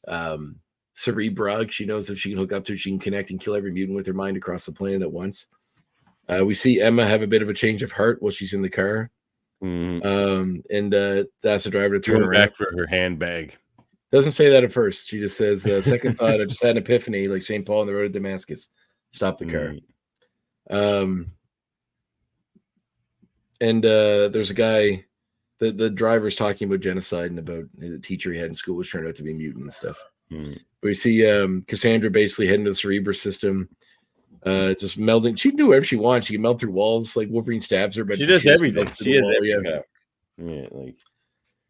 Cerebra. She knows if she can hook up to it, she can connect and kill every mutant with her mind across the planet at once. We see Emma have a bit of a change of heart while she's in the car. Mm-hmm. And that's the driver to turn around. Back for her handbag. Doesn't say that at first. She just says, second thought, I just had an epiphany, like St. Paul on the road to Damascus. Stop the car. And there's a guy, the driver's talking about genocide and about the teacher he had in school, which turned out to be mutant and stuff. But we see Cassandra basically heading to the Cerebra system, just melding. She can do whatever she wants. She can meld through walls, like Wolverine stabs her, but she does everything. She has everything. Yeah,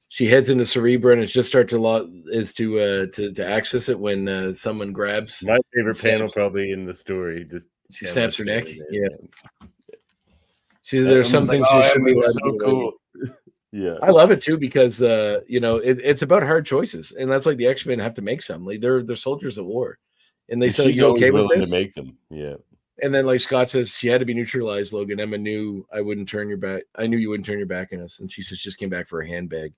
she heads into Cerebra, and it's just start to access it when someone grabs. My favorite panel probably in the story. Just she snaps her neck. Yeah. There's some things she shouldn't be allowed to do. Cool. Yeah, I love it too because it's about hard choices, and that's the X-Men have to make some. They're soldiers of war, and they say, "You okay with this?" To make them, yeah. And then, like Scott says, she had to be neutralized, Logan. Emma knew I wouldn't turn your back. I knew you wouldn't turn your back on us. And she says, just came back for a handbag.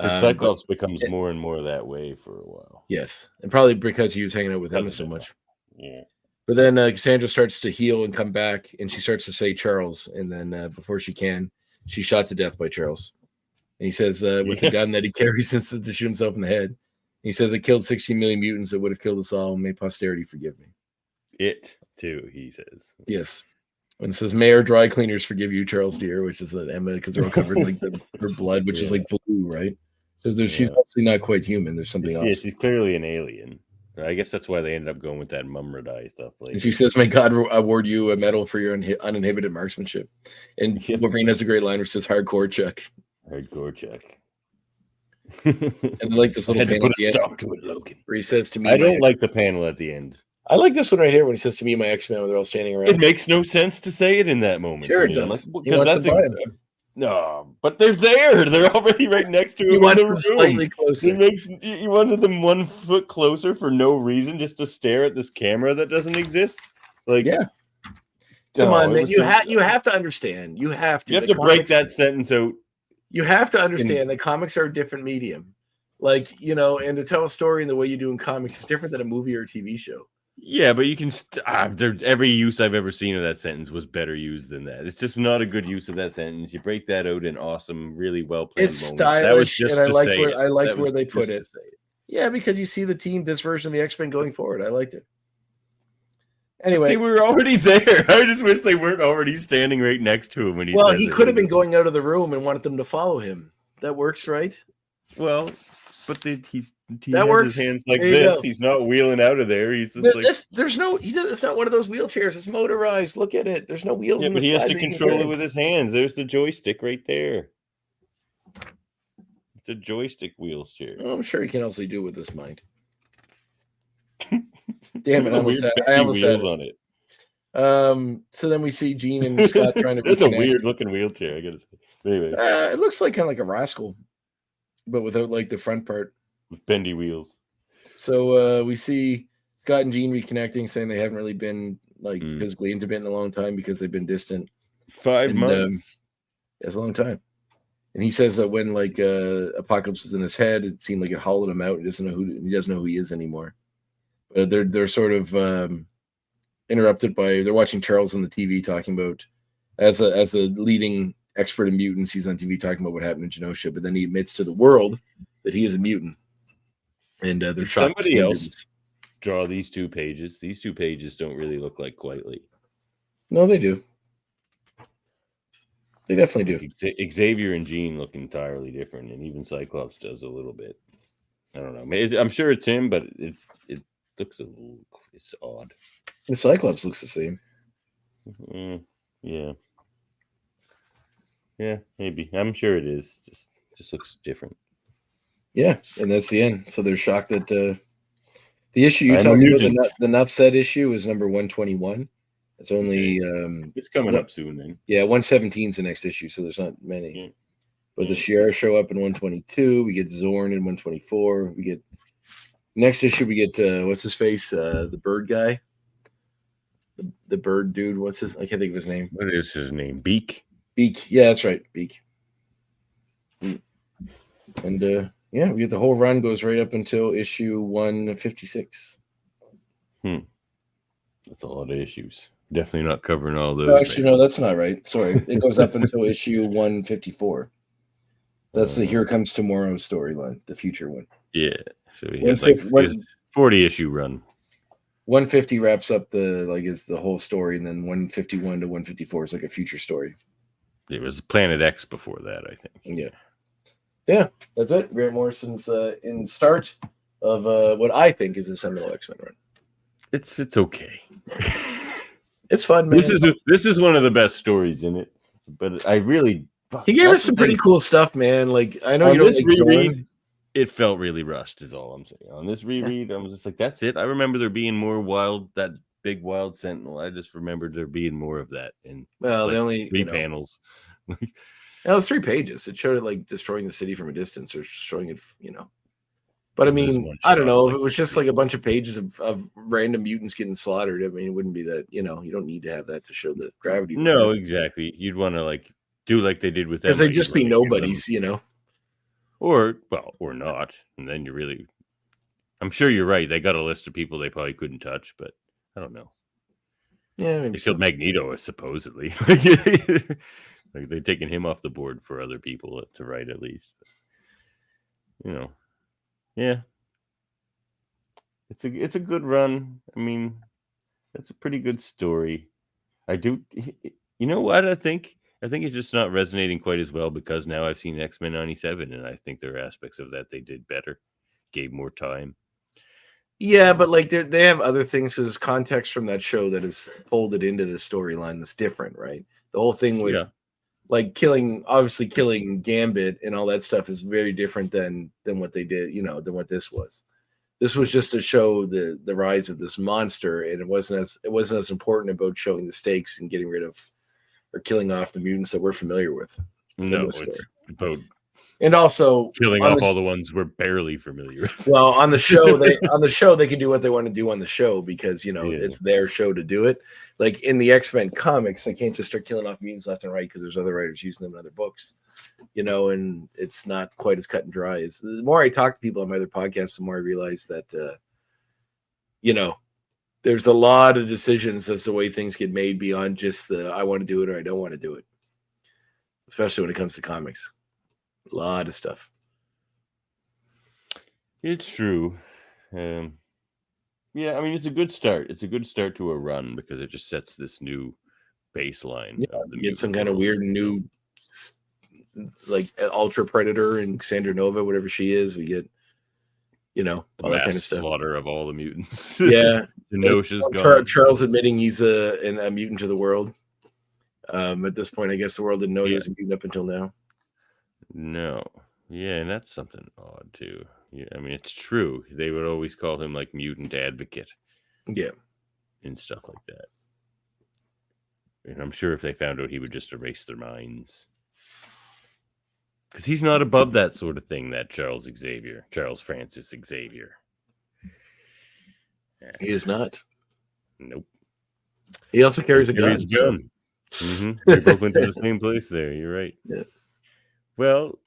Cyclops becomes more and more that way for a while. Yes. And probably because he was hanging out with Emma so much. Yeah. But then Cassandra starts to heal and come back, and she starts to say Charles. And then before she can, she's shot to death by Charles. And he says, with the gun that he carries to shoot himself in the head, he says, it killed 16 million mutants that would have killed us all. May posterity forgive me. It, too, he says. Yes. And it says, Mayor Dry Cleaners forgive you, Charles Deere, which is Emma, because they're all covered in like her blood, which is like blue, right? So she's obviously not quite human. There's something else. Yeah, she's clearly an alien. I guess that's why they ended up going with that Mumradai stuff. Like, and she says, may God award you a medal for your uninhibited marksmanship. And Wolverine has a great line where it says, hardcore Chuck. Hardcore Chuck. And I like this little panel at the end stop to it, Logan. Where he says to me, I don't like the panel at the end. I like this one right here when he says to me, my X-Men, when they're all standing around. It makes no sense to say it in that moment. Sure, it does. Like, he wants to buy him. No, but they're there. They're already right next to him. He in wanted the them room. slightly closer. He wanted them 1 foot closer for no reason, just to stare at this camera that doesn't exist. Like, yeah. Come on, man. You have to understand. You have to. You have to break that sentence out. You have to understand that comics are a different medium. Like, you know, and to tell a story in the way you do in comics is different than a movie or a TV show. Yeah, but you can every use I've ever seen of that sentence was better used than that. It's just not a good use of that sentence. You break that out in awesome, really well planned it's moments. Stylish, that was just and I liked that where was they just put it. Yeah, because you see the team, this version of the X-Men going forward. I liked it. Anyway, they were already there. I just wish they weren't already standing right next to him when he. Well, he could have been going out of the room and wanted them to follow him. That works, right? Well, but he that has works. His hands like this. He's not wheeling out of there. He's just there's no. It's not one of those wheelchairs. It's motorized. Look at it. There's no wheels. Yeah, in but the he has side to that you can control it turn. with his hands. There's the joystick right there. It's a joystick wheelchair. Oh, I'm sure he can also do it with his mind. Damn it! I almost had it. On it. So then we see Jean and Scott trying to. It's a weird looking wheelchair. I gotta say. Anyway, it looks like kind of like a Rascal, but without like the front part. With bendy wheels. So we see Scott and Jean reconnecting, saying they haven't really been like physically intimate in a long time because they've been distant. 5 months. That's a long time. And he says that when like Apocalypse was in his head, it seemed like it hollowed him out. He doesn't know who he is anymore. But they're sort of interrupted by they're watching Charles on the TV talking about as the leading expert in mutants. He's on TV talking about what happened in Genosha, but then he admits to the world that he is a mutant. And they're shocked. Somebody else draw these 2 pages. These 2 pages don't really look like Quietly. No, they do. They definitely do. Xavier and Jean look entirely different, and even Cyclops does a little bit. I don't know. I'm sure it's him, but it looks it's odd. The Cyclops looks the same. Yeah. Yeah, maybe. I'm sure it is. Just looks different. Yeah, and that's the end. So they're shocked that the issue you talked about, the Nuff Said issue, is number 121. It's only it's coming up soon then. Yeah, 117 is the next issue, so there's not many. Yeah. But the Shi'ar show up in 122. We get Zorn in 124. We get next issue. We get what's his face, the bird guy, the bird dude. What's his? I can't think of his name. What is his name? Beak. Beak. Yeah, that's right. Beak. And yeah, we get the whole run goes right up until issue 156. That's a lot of issues. Definitely not covering all those. No, actually, no, that's not right. Sorry. It goes up until issue 154. That's the Here Comes Tomorrow storyline, the future one. Yeah. So he has like 40 issue run. 150 wraps up is the whole story, and then 151 to 154 is like a future story. It was Planet X before that, I think. Yeah. Yeah, that's it. Grant Morrison's in start of what I think is a seminal X-Men run. It's okay. It's fun, man. This is one of the best stories in it. But I really he gave us some pretty cool stuff, man. Like I know you don't like reread. It felt really rushed, is all I'm saying. On this reread, I was just like, that's it. I remember there being more that big wild Sentinel. I just remembered there being more of that. And well, the only 3 panels. It was 3 pages. It showed it like destroying the city from a distance or showing it, But I It was mean, one I don't shot, know. like If it was just the- like a bunch of pages of random mutants getting slaughtered, I mean, it wouldn't be that, you don't need to have that to show the gravity. No, exactly. You'd want to like do like they did with Because Emma. they'd just You'd be wanna give them- nobodies. or not, and then you really. I'm sure you're right. They got a list of people they probably couldn't touch, but I don't know. Yeah, They maybe killed so. Magneto, supposedly. Like they've taken him off the board for other people to write, at least. Yeah, it's a good run. I mean, it's a pretty good story. I do. You know what? I think it's just not resonating quite as well because now I've seen X-Men 97, and I think there are aspects of that they did better, gave more time. Yeah, but like they have other things. There's context from that show that is folded into the storyline that's different, right? The whole thing with Yeah. like killing Gambit and all that stuff is very different than what they did, than what this was. This was just to show the rise of this monster, and it wasn't as important about showing the stakes and getting rid of or killing off the mutants that we're familiar with. No, this it's story. about And also killing on off the- all the ones we're barely familiar with. Well, on the show they can do what they want to do on the show because it's their show to do it. Like in the X-Men comics, they can't just start killing off mutants left and right because there's other writers using them in other books. And it's not quite as cut and dry. As the more I talk to people on my other podcasts, the more I realize that there's a lot of decisions as the way things get made beyond just the I want to do it or I don't want to do it. Especially when it comes to comics. A lot of stuff. It's true. Yeah, I mean, it's a good start. It's a good start to a run because it just sets this new baseline. Yeah, of the get some mutant kind of world. weird new, like Ultra Predator and Cassandra Nova, whatever she is. We get, all that kind of Mass stuff. slaughter of all the mutants. Yeah, Genosha's gone. Charles admitting he's a mutant to the world. At this point, I guess the world didn't know he was a mutant up until now. No. Yeah, and that's something odd too. Yeah, I mean, it's true. They would always call him like mutant advocate. Yeah. And stuff like that. And I'm sure if they found out, he would just erase their minds. Because he's not above that sort of thing, that Charles Francis Xavier. Yeah. He is not. Nope. He also carries a gun. They both went to the same place there. You're right. Yeah. Well,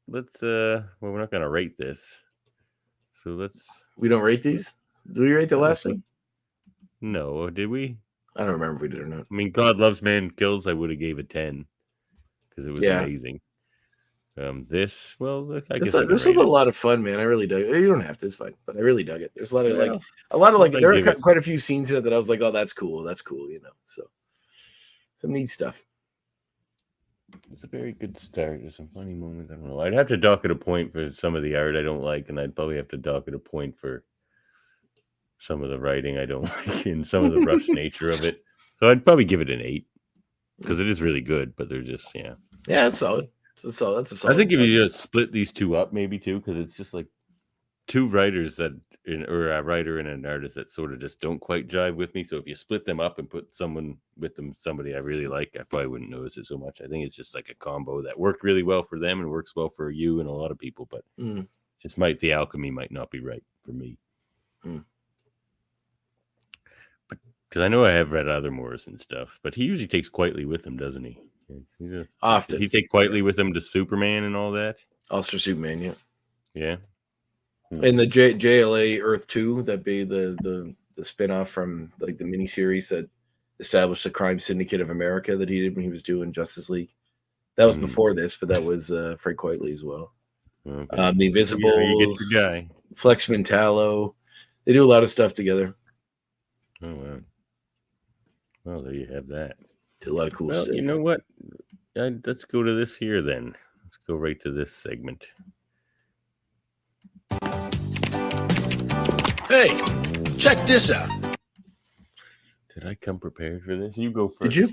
let's we're not gonna rate this. So we don't rate these? Do we rate the last one? No, did we? I don't remember if we did or not. I mean, God Loves Man Kills, I would have gave a 10 because it was amazing. This was a lot of fun, man. I really dug it. You don't have to, it's fine, but I really dug it. There's a lot of there are quite a few scenes in it that I was like, oh, that's cool. So some neat stuff. It's a very good start. There's some funny moments. I don't know. I'd have to dock it a point for some of the art I don't like, and I'd probably have to dock it a point for some of the writing I don't like and some of the rough nature of it. So I'd probably give it an 8 because it is really good, but they're just Yeah, it's solid. That's a solid. I think if you just split these two up, maybe too, because it's just like two writers or a writer and an artist that sort of just don't quite jive with me. So if you split them up and put someone with them, somebody I really like, I probably wouldn't notice it so much. I think it's just like a combo that worked really well for them and works well for you and a lot of people, but the alchemy might not be right for me. But because I know I have read other Morrison stuff, but he usually takes Quietly with him, doesn't he? Often. Did he take Quietly with him to Superman and all that? Also Superman, yeah. Yeah. And the JLA Earth 2, that'd be the spinoff from like the miniseries that established the crime syndicate of America that he did when he was doing Justice League. That was before this, but that was Fred Quietly as well. Okay. The Invisibles, guy. Flex Mentallo. They do a lot of stuff together. Oh wow. Well, there you have that. Do a lot of cool stuff. You know what? Let's go to this here then. Let's go right to this segment. Hey, check this out. Did I come prepared for this? You go first. Did you?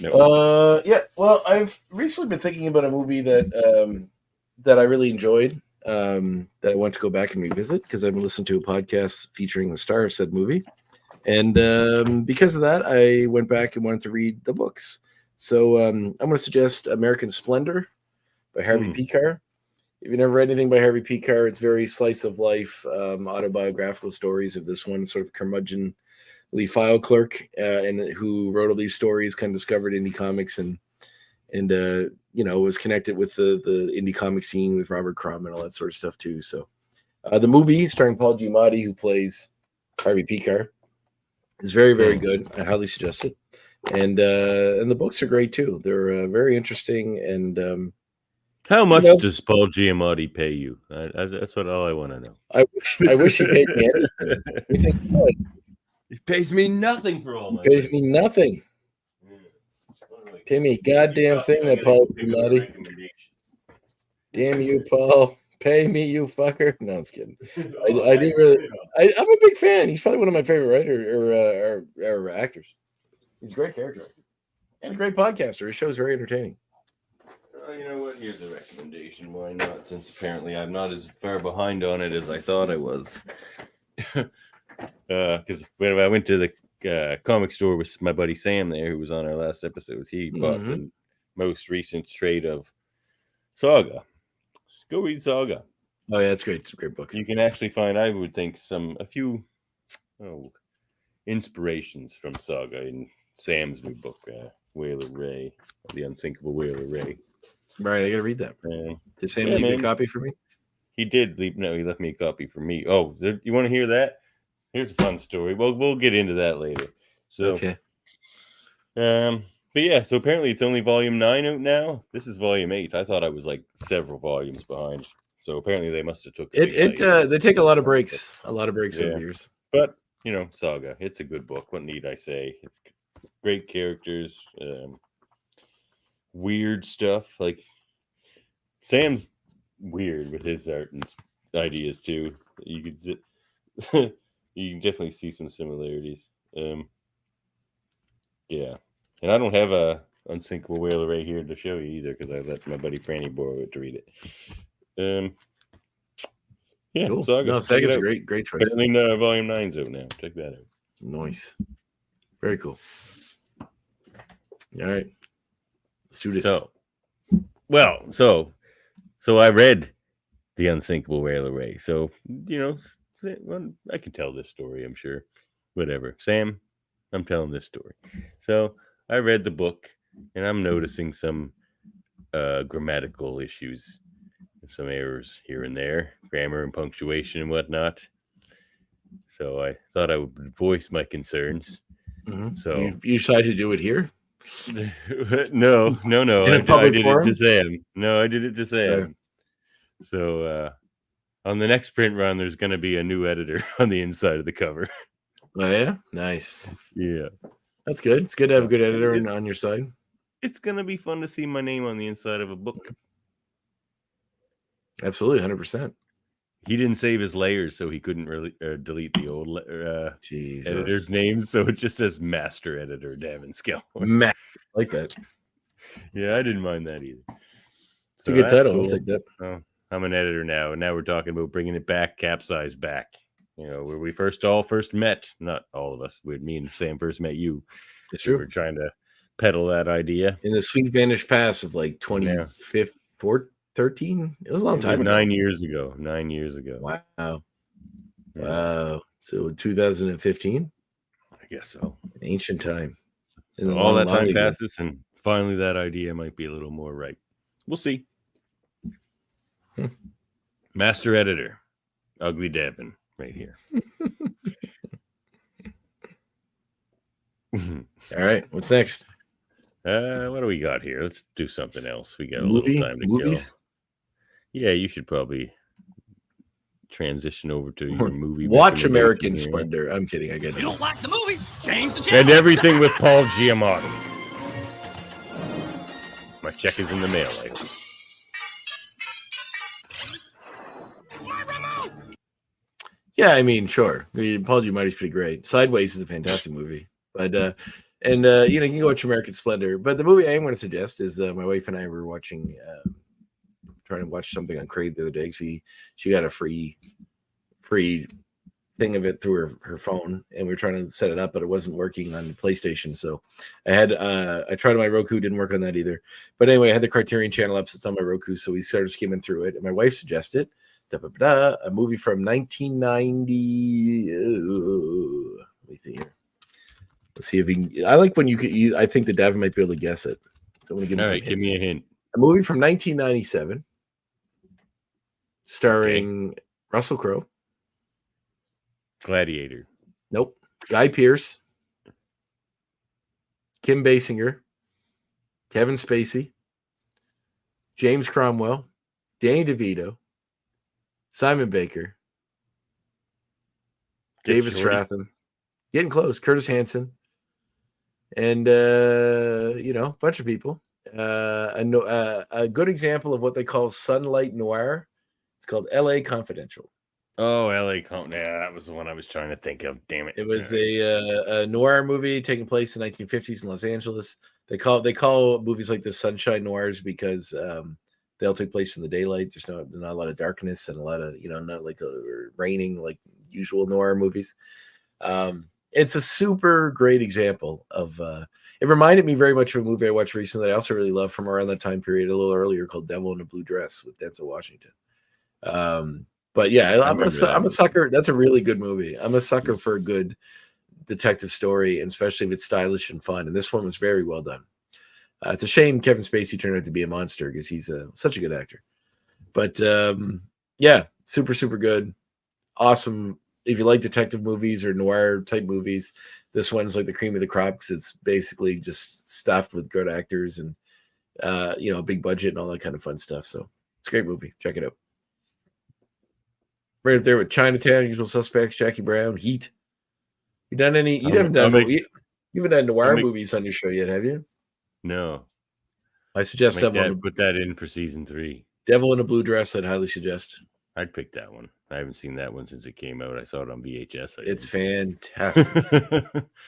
No. Yeah. Well, I've recently been thinking about a movie that I really enjoyed. That I want to go back and revisit because I've been listening to a podcast featuring the star of said movie, and because of that, I went back and wanted to read the books. So I'm going to suggest American Splendor by Harvey Pekar. if you never read anything by Harvey P. Kerr, it's very slice of life, autobiographical stories of this one sort of curmudgeonly file clerk, and who wrote all these stories, kind of discovered indie comics and was connected with the indie comic scene with Robert Crumb and all that sort of stuff too. So the movie starring Paul Giamatti, who plays Harvey P. Kerr, is very, very good. I highly suggest it. And the books are great too. They're very interesting. And how much does Paul Giamatti pay you? That's all I want to know. I wish he paid me anything. You think he would? He pays me nothing for all my. He pays me nothing. Pay me a goddamn thing, that Paul Giamatti. Damn you, Paul. Pay me, you fucker. No, I'm just kidding. I do really. I'm a big fan. He's probably one of my favorite writers or actors. He's a great character actor and a great podcaster. His show is very entertaining. You know what? Here's a recommendation. Why not? Since apparently I'm not as far behind on it as I thought I was. Because when I went to the comic store with my buddy Sam there, who was on our last episode, he bought the most recent trade of Saga. Go read Saga. Oh yeah, it's great. It's a great book. You can actually find, I would think, a few inspirations from Saga in Sam's new book, Whaler Ray, The Unsinkable Whaler Ray. Right, I gotta read that. Did Sam leave a copy for me? He did leave. No, he left me a copy for me. Oh, you want to hear that? Here's a fun story. Well, we'll get into that later. So, okay. But yeah, so apparently it's only volume 9 out now. This is volume 8. I thought I was like several volumes behind. So apparently they must have took it. They take a lot of breaks. Over years. But Saga. It's a good book. What need I say? It's great characters. Weird stuff. Like Sam's weird with his art and ideas too. You could you can definitely see some similarities. Yeah. And I don't have a Unsinkable Whaler right here to show you either, because I let my buddy Franny borrow it to read it. Yeah, cool. Saga. No, Saga's a great choice. Apparently, volume 9's out now. Check that out. Nice. Very cool. All right. Let's do this. So I read The Unsinkable Whaler Ray. So, I can tell this story, I'm sure. Whatever. Sam, I'm telling this story. So I read the book, and I'm noticing some grammatical issues, some errors here and there, grammar and punctuation and whatnot. So I thought I would voice my concerns. Mm-hmm. So you decided to do it here? No. I did forum? it to Sam. No, I did it to Sam. Right. So on the next print run, there's going to be a new editor on the inside of the cover. Oh yeah, nice. Yeah, that's good. It's good to have a good editor on your side. It's going to be fun to see my name on the inside of a book. Absolutely, 100%. He didn't save his layers, so he couldn't really delete the old editor's name. So it just says Master Editor Davan Skill. Like that. Yeah, I didn't mind that either. It's a good title. Cool. I'll take that. I'm an editor now, and now we're talking about bringing it back, capsize back. Where we all first met. Not all of us. Me and Sam first met you. It's true. We're trying to peddle that idea in the sweet Vanish Pass of like 2013. It was a long time ago. 9 years ago. 9 years ago. Wow. Yeah. Wow. So 2015. I guess so. An ancient time. All that time passes, and finally that idea might be a little more right. We'll see. Master Editor, Ugly Davan, right here. All right, what's next? What do we got here? Let's do something else. We got a little time to movies? kill. Yeah, you should probably transition over to your movie. Watch American Splendor. I'm kidding. I get it. You don't like the movie? Change the channel. And everything with Paul Giamatti. My check is in the mail, I hope. Yeah, I mean, sure. Paul Giamatti's pretty great. Sideways is a fantastic movie, but you can go watch American Splendor. But the movie I am going to suggest is my wife and I were watching, trying to watch something on Crave the other day. She got a free thing of it through her phone, and we were trying to set it up, but it wasn't working on the PlayStation. So I tried on my Roku, didn't work on that either. But anyway, I had the Criterion channel up, so it's on my Roku. So we started skimming through it, and my wife suggested a movie from 1990. Let me think here. Let's see if he can. I like when I think that Davan might be able to guess it. So I'm going to give him All some right, give hints. me a hint. A movie from 1997, starring Russell Crowe. Gladiator. Nope. Guy Pearce, Kim Basinger, Kevin Spacey, James Cromwell, Danny DeVito, Simon Baker, David Strathairn, getting close, Curtis Hanson, and a bunch of people. A good example of what they call sunlight noir. It's called L.A. Confidential. Oh, L.A. Yeah, that was the one I was trying to think of. Damn it! It was a noir movie taking place in the 1950s in Los Angeles. They call movies like this sunshine noirs because they all take place in the daylight. There's not a lot of darkness and a lot of not like raining like usual noir movies. It's a super great example of. It reminded me very much of a movie I watched recently that I also really love from around that time period a little earlier called Devil in a Blue Dress with Denzel Washington. But yeah, I'm a sucker. That's a really good movie. I'm a sucker for a good detective story, and especially if it's stylish and fun. And this one was very well done. It's a shame Kevin Spacey turned out to be a monster because he's such a good actor. But yeah, super, super good. Awesome. If you like detective movies or noir type movies, this one's like the cream of the crop because it's basically just stuffed with good actors and a big budget and all that kind of fun stuff. So it's a great movie. Check it out. Right up there with Chinatown, Usual Suspects, Jackie Brown, Heat. You done any? You haven't done noir movies on your show yet, have you? No. I suggest put that in for season 3. Devil in a Blue Dress. I'd highly suggest. I'd pick that one. I haven't seen that one since it came out. I saw it on VHS. It's fantastic.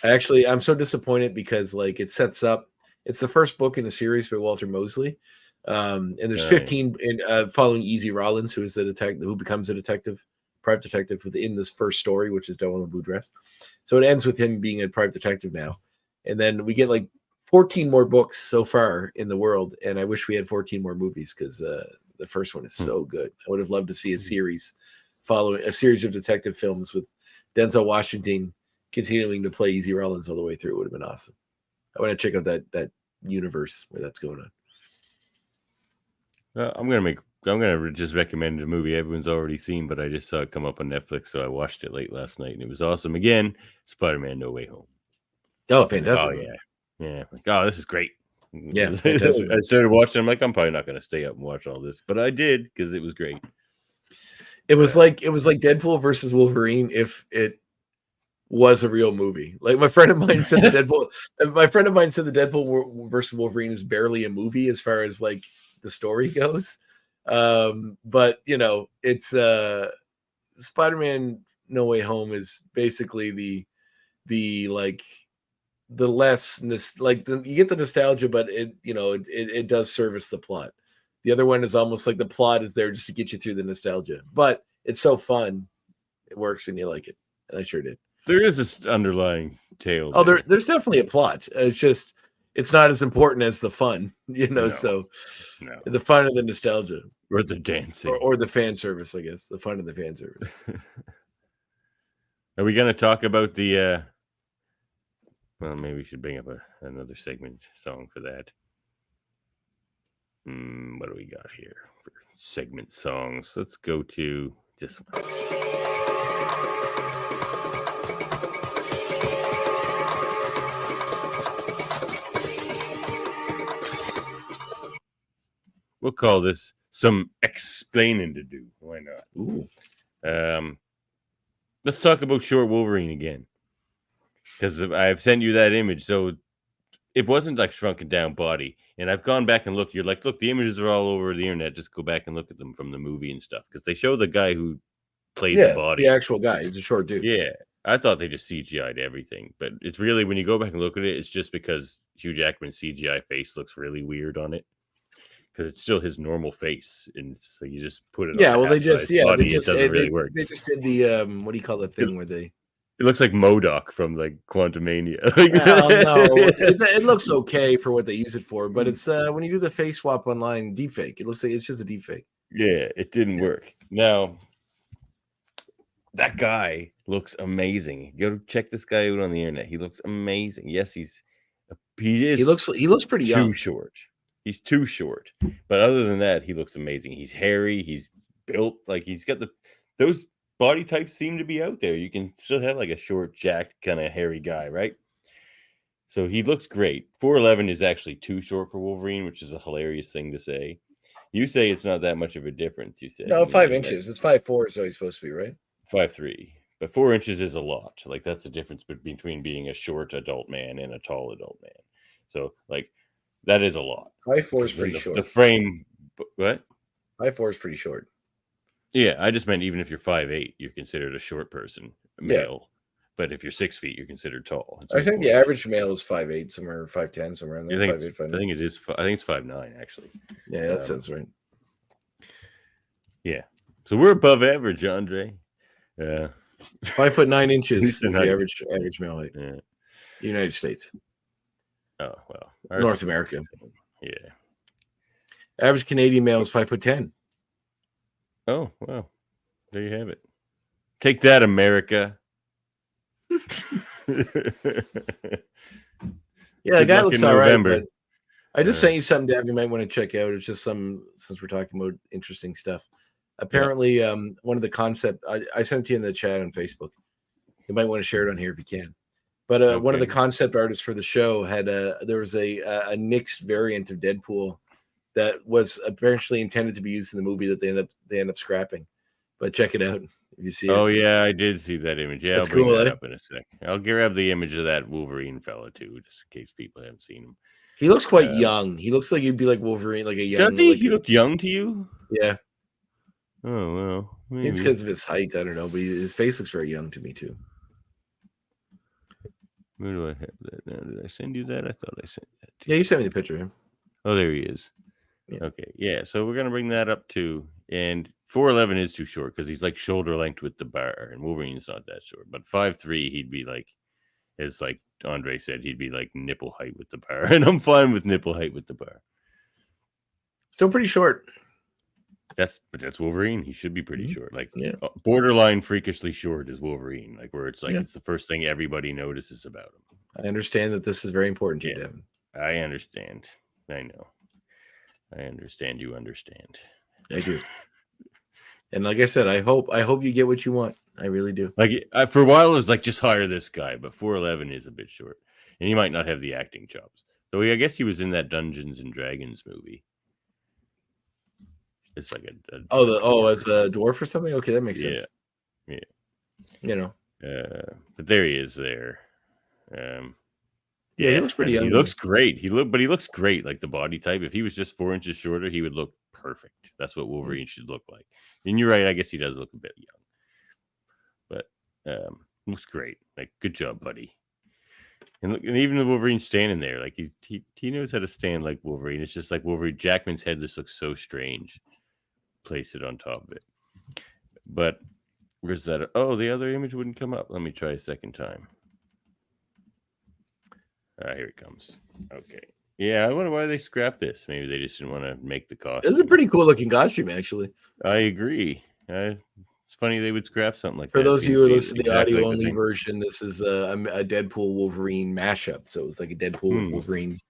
Actually, I'm so disappointed because it sets up. It's the first book in a series by Walter Mosley. And there's 15 following Easy Rollins, who is the detective who becomes a private detective in this first story, which is Devil in a Blue Dress. So it ends with him being a private detective now, and then we get 14 more books so far in the world, and I wish we had 14 more movies because the first one is so good. I would have loved to see a series of detective films with Denzel Washington continuing to play Easy Rollins all the way through. It would have been awesome. I want to check out that universe where that's going on. I'm gonna just recommend a movie everyone's already seen, but I just saw it come up on Netflix, so I watched it late last night, and it was awesome. Again, Spider-Man: No Way Home. Oh, fantastic! Oh yeah. Oh, this is great. Yeah, fantastic. I started watching. I'm like, I'm probably not gonna stay up and watch all this, but I did because it was great. It was like Deadpool versus Wolverine if it was a real movie. My friend of mine said the Deadpool versus Wolverine is barely a movie as far as the story goes. But it's Spider-Man No Way Home is basically the less you get the nostalgia, but it does service the plot. The other one is almost like the plot is there just to get you through the nostalgia, but it's so fun. It works and you like it. And I sure did. There is this underlying tale. Oh, there's definitely a plot. It's just, it's not as important as the fun, so the fun of the nostalgia. Or the dancing. Or the fan service, I guess. The fun of the fan service. Are we going to talk about the... Well, maybe we should bring up another segment song for that. What do we got here for segment songs? Let's go to this one. We'll call this some explaining to do. Why not? Ooh. Let's talk about Short Wolverine again. Because I've sent you that image. So it wasn't like shrunken down body. And I've gone back and looked. You're like, look, the images are all over the internet. Just go back and look at them from the movie and stuff. Because they show the guy who played the body. The actual guy. He's a short dude. Yeah. I thought they just CGI'd everything. But it's really, when you go back and look at it, it's just because Hugh Jackman's CGI face looks really weird on it. because it's still his normal face, and so you just put it. Yeah, on well, they just body, it doesn't really work. They just did the what do you call that thing where they? It looks like MODOK from like Quantumania. Like, Well, no, it looks okay for what they use it for, but it's when you do the face swap online deepfake, it looks like it's just a deepfake. yeah, it didn't work. Now, that guy looks amazing. Go check this guy out on the internet. He looks amazing. Yes, he looks pretty too young. short. He's too short. But other than that, he looks amazing. He's hairy. He's built like he's got those body types seem to be out there. You can still have like a short, jacked, kind of hairy guy, right? So he looks great. 4'11" is actually too short for Wolverine, which is a hilarious thing to say. You say it's not that much of a difference. You said No, 5 inches. It's 5'4", so he's supposed to be, right? 5'3", but 4 inches is a lot. Like that's the difference between being a short adult man and a tall adult man. So like that is a lot. 5'4" is pretty short. The frame, what? 5'4" is pretty short. Yeah, I just meant even if you're 5'8", you're considered a short person, male. Yeah. But if you're 6 feet, you're considered tall. I think the average male is 5'8", somewhere 5'10", somewhere in there. I think it is. I think it's 5'9", actually. Yeah, that sounds right. Yeah, so we're above average, Andrè. 5'9" is the average male height. Yeah. United States. Oh well, North America. Yeah. Average Canadian male is 5'10". Oh well, there you have it. Take that, America. Yeah, the guy looks all right. But I just sent you something, Dave, you might want to check out. It's just since we're talking about interesting stuff. Apparently, one of the concept I sent it to you in the chat on Facebook. You might want to share it on here if you can. But one of the concept artists for the show had there was a nixed variant of Deadpool that was apparently intended to be used in the movie that they end up scrapping. But check it out if you see it. Oh yeah, I did see that image. Yeah, that's I'll bring cool, that up in a sec. I'll grab the image of that Wolverine fella too, just in case people haven't seen him. He looks quite young. He looks like he'd be like Wolverine, like a young. Does he? Like he looked young to you? Yeah. Oh well, maybe. It's because of his height. I don't know, but his face looks very young to me too. Where do I have that now? Did I send you that? I thought I sent that. Yeah, you sent me the picture of him. Oh, there he is. Yeah. Okay, yeah. So we're gonna bring that up too. And 4'11" is too short because he's like shoulder length with the bar, and Wolverine's not that short. But 5'3", he'd be like, as like Andrè said, he'd be like nipple height with the bar, and I'm fine with nipple height with the bar. Still pretty short. That's Wolverine. He should be pretty short, like borderline freakishly short is Wolverine, like where it's like it's the first thing everybody notices about him. I understand that this is very important to you, Devin. I understand. I know. I understand. You understand. I do. And like I said, I hope you get what you want. I really do. Like for a while, it was like just hire this guy, but 4'11" is a bit short, and he might not have the acting chops. So I guess he was in that Dungeons and Dragons movie. It's like as a dwarf or something. Okay, that makes sense. Yeah. You know. But there he is. There. He looks pretty young. He looks great. He looks great. Like the body type. If he was just 4 inches shorter, he would look perfect. That's what Wolverine should look like. And you're right. I guess he does look a bit young, but looks great. Like good job, buddy. And look, and even the Wolverine standing there, like he knows how to stand like Wolverine. It's just like Wolverine. Jackman's head just looks so strange. Place it on top of it. But where's that? Oh, the other image wouldn't come up. Let me try a second time. Here it comes. Okay. Yeah, I wonder why they scrapped this. Maybe they just didn't want to make the costume. It's a pretty cool looking costume, actually. I agree. It's funny they would scrap something like that. For those of you who listen to the audio only version, this is a Deadpool Wolverine mashup. So it was like a Deadpool Wolverine.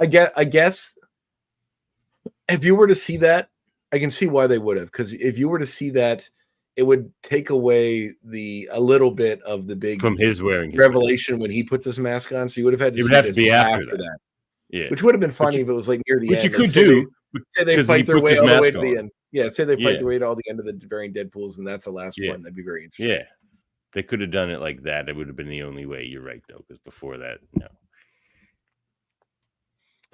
I guess if you were to see that, I can see why they would have. Because if you were to see that, it would take away a little bit of the big from his wearing revelation when he puts his mask on. So you would have had to. It would have to be after that. Yeah, which would have been funny if it was like near the end. Which you could do. Say they fight their way all the way to the end. Yeah, say they fight their way to all the end of the varying Deadpools, and that's the last one. That'd be very interesting. Yeah, they could have done it like that. It would have been the only way. You're right, though, because before that, no.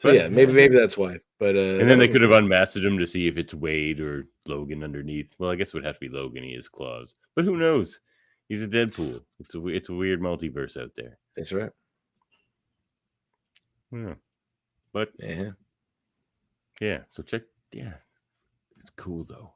So yeah, maybe that's why. But and then they could have unmasked him to see if it's Wade or Logan underneath. Well, I guess it would have to be Logan. He has claws, but who knows? He's a Deadpool. It's a weird multiverse out there. That's right. Yeah, but Yeah. So check. Yeah. It's cool though.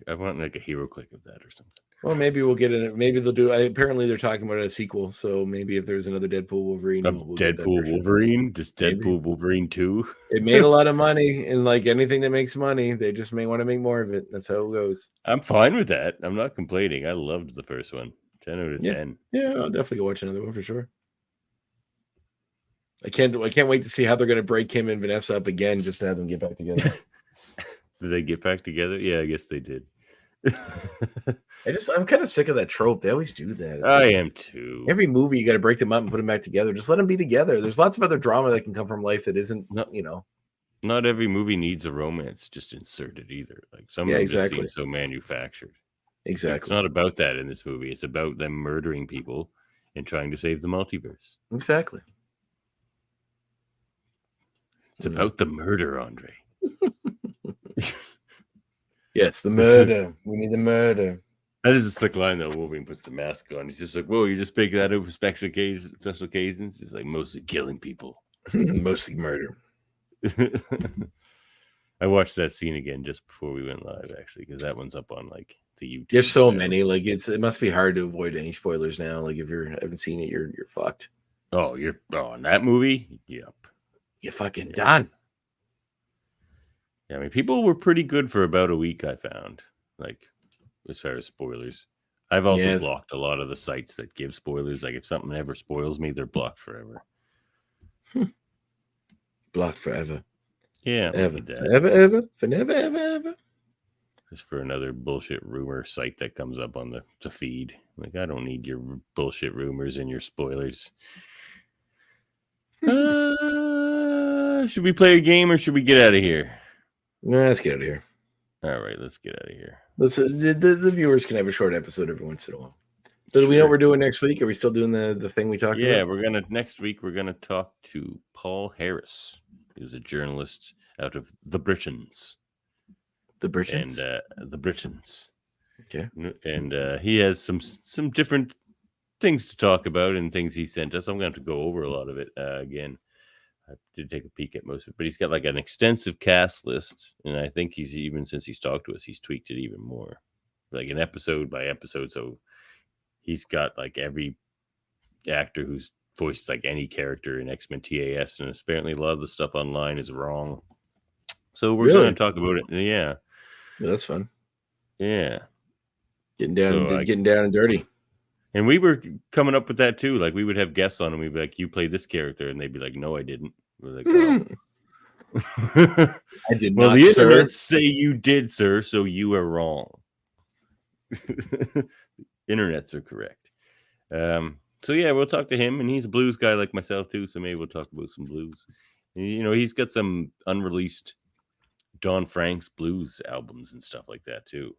I want like a hero click of that or something. Well, maybe we'll get it. Maybe they'll do. Apparently, they're talking about a sequel. So maybe if there's another Deadpool Wolverine, Of we'll get that Deadpool version. Wolverine, just Maybe. Deadpool Wolverine 2. It made a lot of money, and like anything that makes money, they just may want to make more of it. That's how it goes. I'm fine with that. I'm not complaining. I loved the first one. 10 out of 10. Yeah, I'll definitely go watch another one for sure. I can't wait to see how they're going to break him and Vanessa up again, just to have them get back together. Did they get back together? Yeah, I guess they did. I'm kind of sick of that trope. They always do that. It's I like, am too. every movie you got to break them up and put them back together. Just let them be together. There's lots of other drama that can come from life that isn't, Not every movie needs a romance just inserted either. Like some of them just seem so manufactured. Exactly. It's not about that in this movie. It's about them murdering people and trying to save the multiverse. Exactly. It's about the murder, Andre. Yes, the murder. We need the murder. That is a slick line though. Wolverine puts the mask on. He's just like, "Whoa, you just pick that up for special occasions." It's like mostly killing people, mostly murder. I watched that scene again just before we went live, actually, because that one's up on like the YouTube. There's so many. Like it must be hard to avoid any spoilers now. Like if you haven't seen it, you're fucked. Oh, you're in that movie? Yep. You're fucking done. Yeah, I mean, people were pretty good for about a week, I found, like, as far as spoilers. I've also blocked a lot of the sites that give spoilers. Like, if something ever spoils me, they're blocked forever. Blocked forever. Yeah. Ever. Forever. Ever. Just for another bullshit rumor site that comes up on the feed. Like, I don't need your bullshit rumors and your spoilers. Should we play a game or should we get out of here? Let's get out of here. All right, let's get out of here. The viewers can have a short episode every once in a while. So do we know what we're doing next week? Are we still doing the thing we talked about? Yeah, next week we're gonna talk to Paul Harris, who's a journalist out of the Britons. The Britons? And the Britons. Okay. And he has some different things to talk about and things he sent us. I'm going to have to go over a lot of it again. I did take a peek at most of it, but he's got like an extensive cast list, and I think he's even since he's talked to us, he's tweaked it even more, like an episode by episode. So he's got like every actor who's voiced like any character in X-Men TAS, and apparently a lot of the stuff online is wrong. So we're going to talk about it. Yeah, that's fun. Yeah, getting down and dirty. And we were coming up with that too. Like we would have guests on, and we'd be like, "You played this character," and they'd be like, "No, I didn't." We're like, I did not. Well, the internet say you did, sir, so you are wrong. Internets are correct. So yeah, we'll talk to him, and he's a blues guy like myself too. So maybe we'll talk about some blues. And, he's got some unreleased Don Franks blues albums and stuff like that too.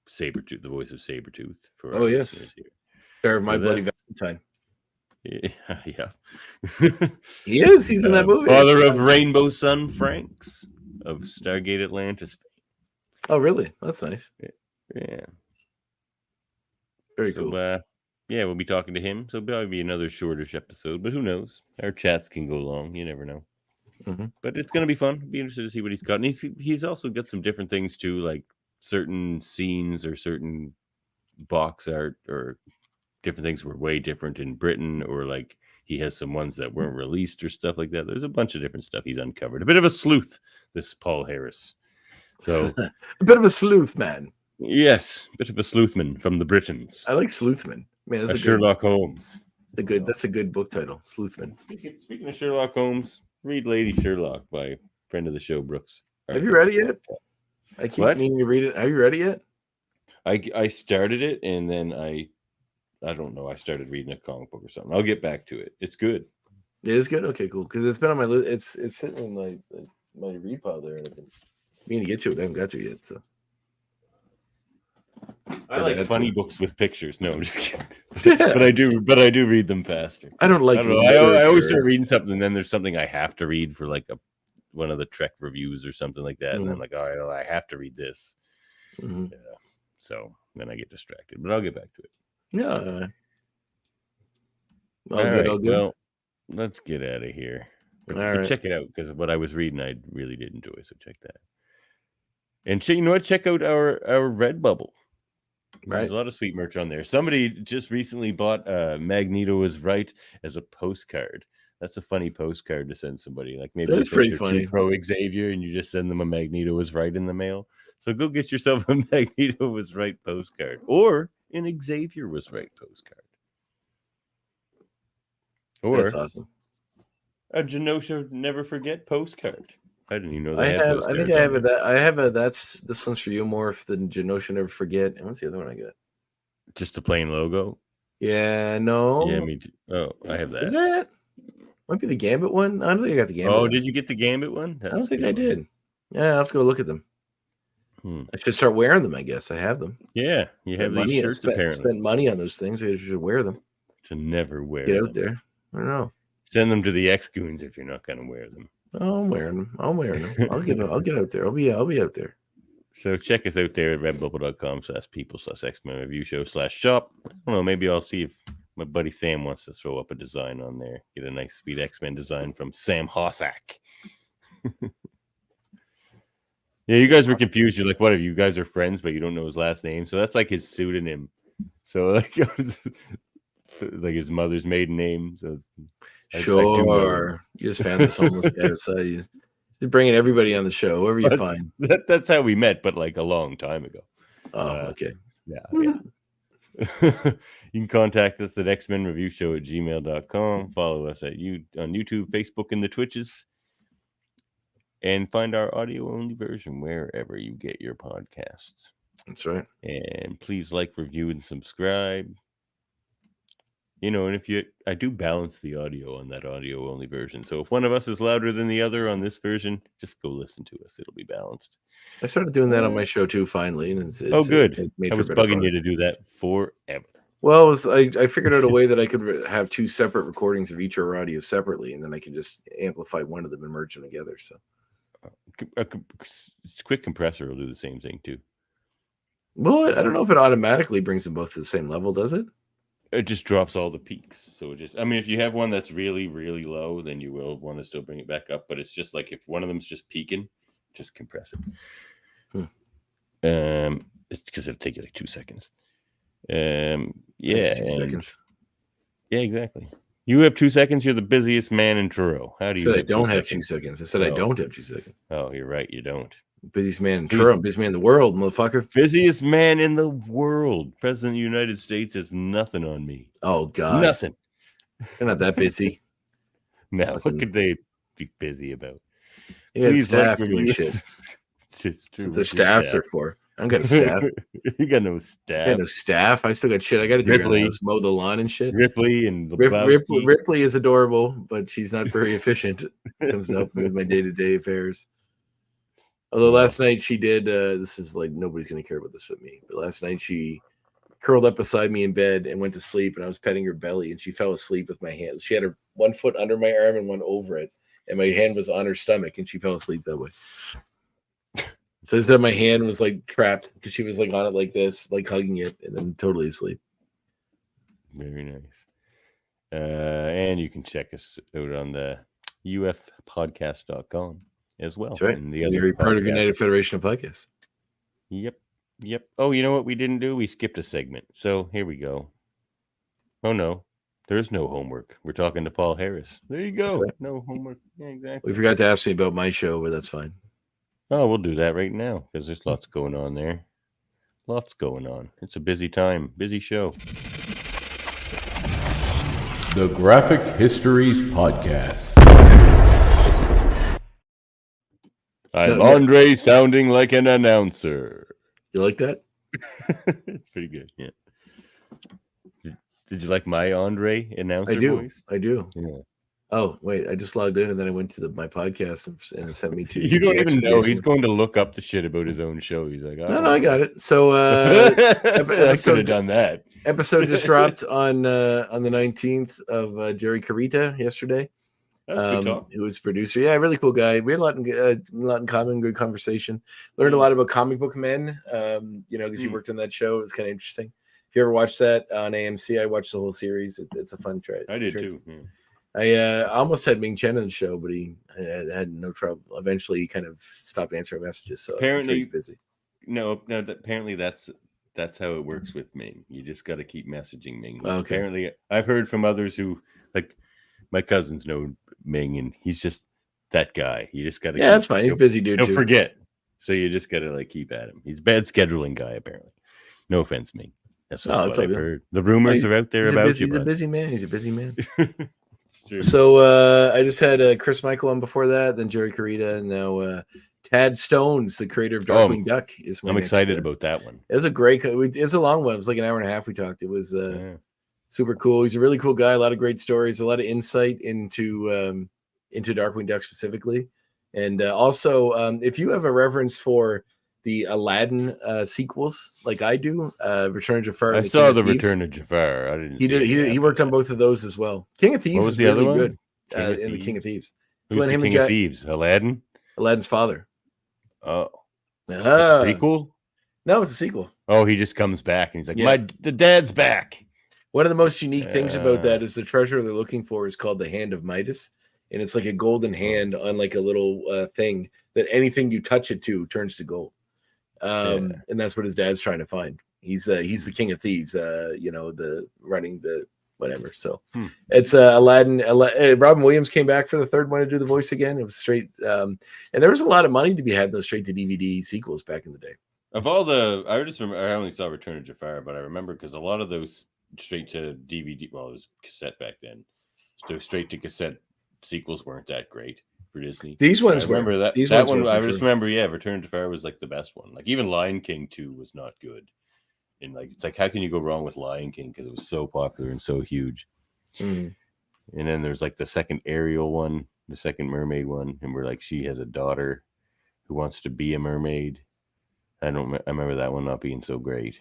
Sabretooth, the voice of Sabretooth. Oh yes, star of My Bloody Valentine. Yeah. He is. He's in that movie. Father of Rainbow Sun Franks of Stargate Atlantis. Oh really? That's nice. Yeah. Very cool. Yeah, we'll be talking to him. So it'll probably be another shortish episode, but who knows? Our chats can go long. You never know. Mm-hmm. But it's going to be fun. Be interested to see what he's got. And he's also got some different things too, like certain scenes or certain box art or different things were way different in Britain, or like he has some ones that weren't released or stuff like that. There's a bunch of different stuff he's uncovered. A bit of a sleuth, this Paul Harris. So a bit of a sleuth man. Yes, a bit of a sleuthman from the Britons. I like sleuthman. Man, that's Sherlock Holmes. That's a good book title, Sleuthman. Speaking of Sherlock Holmes, read Lady Sherlock by a friend of the show, Brooks. Have you read it yet? I keep meaning to read it. Have you read it yet? I started it, and then I don't know. I started reading a comic book or something. I'll get back to it. It's good. It is good. Okay, cool. Because it's been on my list. It's sitting in my read pile there, and I've been meaning to get to it. I haven't got to it yet. So I like funny books with pictures. No, I'm just kidding. but I do read them faster. I don't like. I always start reading something, and then there's something I have to read for like one of the Trek reviews or something like that, and I'm like, all right, I have to read this. Mm-hmm. So then I get distracted, but I'll get back to it. Yeah. All good. Well, let's get out of here. All But right. check it out, because what I was reading, I really did enjoy. So check that. And you know what? Check out our Redbubble. Right. There's a lot of sweet merch on there. Somebody just recently bought Magneto is Right as a postcard. That's a funny postcard to send somebody. Like maybe That's you think pretty they're too funny. pro Xavier and you just send them a Magneto is Right in the mail. So go get yourself a Magneto was Right postcard or an Xavier was Right postcard. Or That's awesome. a Genosha Never Forget postcard. I didn't even know I they had have. I postcards. think I have on a there. that. I have a. That's this one's for you more than Genosha Never Forget. And what's the other one I got? Just a plain logo. Yeah. No. Yeah, me too. Oh, I have that. Is that? Might be the Gambit one. I don't think I got the Gambit. Oh, one. did you get the Gambit one? I don't think a I good one. did. Yeah, I'll have to go look at them. I should start wearing them. I guess I have them. Yeah, you have these shirts apparently. Spent money on those things. I should wear them. To never wear Get them. out there. I don't know. Send them to the X-Goons if you're not going to wear them. Oh, I'm wearing them. I'm wearing them. I'll get out there. I'll be out there. So check us out there at redbubble.com/people/X-Men review show/shop. I don't know, maybe I'll see if my buddy Sam wants to throw up a design on there. Get a nice sweet X-Men design from Sam Hossack. Yeah, you guys were confused. You're like, what if you guys are friends, but you don't know his last name? So that's like his pseudonym. So like, so like his mother's maiden name. So I do know him. You just found this homeless guy outside. You're bringing everybody on the show, whoever you find. That's how we met, but like a long time ago. Oh, okay. Yeah. You can contact us at xmenreviewshow@gmail.com. Follow us on YouTube, Facebook, and the Twitches. And find our audio-only version wherever you get your podcasts. That's right. And please like, review, and subscribe. You know, and I do balance the audio on that audio-only version. So if one of us is louder than the other on this version, just go listen to us. It'll be balanced. I started doing that on my show too, finally. And it's good. made I for was better bugging product. you to do that forever. Well, I figured out a way that I could have two separate recordings of each of our audio separately, and then I could just amplify one of them and merge them together. So, A quick compressor will do the same thing too. well, I don't know if it automatically brings them both to the same level, does it? It just drops all the peaks. So I mean, if you have one that's really, really low, then you will want to still bring it back up. But it's just like if one of them's just peaking, just compress it. It's because it'll take you like 2 seconds. Yeah. 2 seconds. Yeah, exactly. You have 2 seconds. You're the busiest man in Truro. How do you? I don't have 2 seconds. I said I don't have 2 seconds. Oh, you're right. You don't. Busiest man in Truro. Busiest man in the world, motherfucker. Busiest man in the world. President of the United States has nothing on me. Oh God, nothing. They're not that busy. Now, what could they be busy about? Yeah, staff doing shit. It's just true. That's what the staffs are for. I don't got a staff. You got no staff. I got no staff. I still got shit I got to do. Ripley. Mow the lawn and shit. Ripley and Ripley is adorable, but she's not very efficient. Comes up with my day-to-day affairs. Although last night she did. This is like nobody's going to care about this but me. But last night she curled up beside me in bed and went to sleep, and I was petting her belly, and she fell asleep with my hand. She had her one foot under my arm and one over it, and my hand was on her stomach, and she fell asleep that way. So instead, my hand was like trapped because she was like on it like this, like hugging it, and then totally asleep. Very nice. And you can check us out on the ufpodcast.com as well. That's right. And the other You're part of podcast. United Federation of Podcasts. Yep. Oh, you know what we didn't do? We skipped a segment. So here we go. Oh, no. There's no homework. We're talking to Paul Harris. There you go. Right. No homework. Yeah, exactly. We forgot to ask me about my show, but that's fine. Oh, we'll do that right now because there's lots going on there. Lots going on. It's a busy time. Busy show. The Graphic Histories Podcast. I'm Andrè sounding like an announcer. You like that? It's pretty good. Yeah. Did you like my Andrè announcer voice? I do. Yeah. Oh, wait. I just logged in and then I went to my podcast and it sent me to. You don't even know. He's going to look up the shit about his own show. He's like, No, I got it. So I could have done that. Episode just dropped on the 19th of Jerry Carita yesterday. That's good talk. Who was producer. Yeah, really cool guy. We had a lot in common, good conversation. Learned a lot about comic book men, because he worked on that show. It was kind of interesting. If you ever watched that on AMC, I watched the whole series. It's a fun try. I did too. Yeah. I almost had Ming Chen on the show, but he had no trouble. Eventually, he kind of stopped answering messages. So I'm sure he's busy. No. Apparently, that's how it works with Ming. You just got to keep messaging Ming. Okay. Apparently, I've heard from others who, like my cousins, know Ming, and he's just that guy. You just got to. Yeah, that's fine. He's a busy dude. He'll forget, so you just got to like keep at him. He's a bad scheduling guy, apparently. No offense, Ming. That's what I've heard. The rumors are out there about you. He's a busy man. He's a busy man. It's true. So I just had Chris Michael on before that, then Jerry Carita, and now Tad Stones, the creator of Darkwing Duck, is. I'm excited about that one. It was a great. It's a long one. It was like an hour and a half. We talked. It was super cool. He's a really cool guy. A lot of great stories. A lot of insight into Darkwing Duck specifically, and also if you have a reference for the Aladdin sequels, like I do, Return of Jafar. I saw the Return of Jafar. I didn't. He worked on both of those as well. King of Thieves was the really other good. In the King of Thieves. Who's the King of Thieves? Aladdin. Aladdin's father. Oh, prequel? No, it's a sequel. Oh, he just comes back and he's like, the dad's back. One of the most unique things about that is the treasure they're looking for is called the Hand of Midas, and it's like a golden hand on like a little thing that anything you touch it to turns to gold. And that's what his dad's trying to find. He's the King of Thieves, the running the whatever. So it's Aladdin. Robin Williams came back for the third one to do the voice again. It was straight, and there was a lot of money to be had in those straight to DVD sequels back in the day. Of all the, I only saw Return of Jafar, but I remember because a lot of those straight to DVD, well, it was cassette back then. So straight to cassette sequels weren't that great for Disney. These ones I remember were. that. These that ones one, I just remember, Return of Jafar was like the best one. Like even Lion King 2 was not good. And like it's like, how can you go wrong with Lion King? Because it was so popular and so huge. Mm. And then there's like the second Ariel one, the second mermaid one, and where like she has a daughter who wants to be a mermaid. I remember that one not being so great.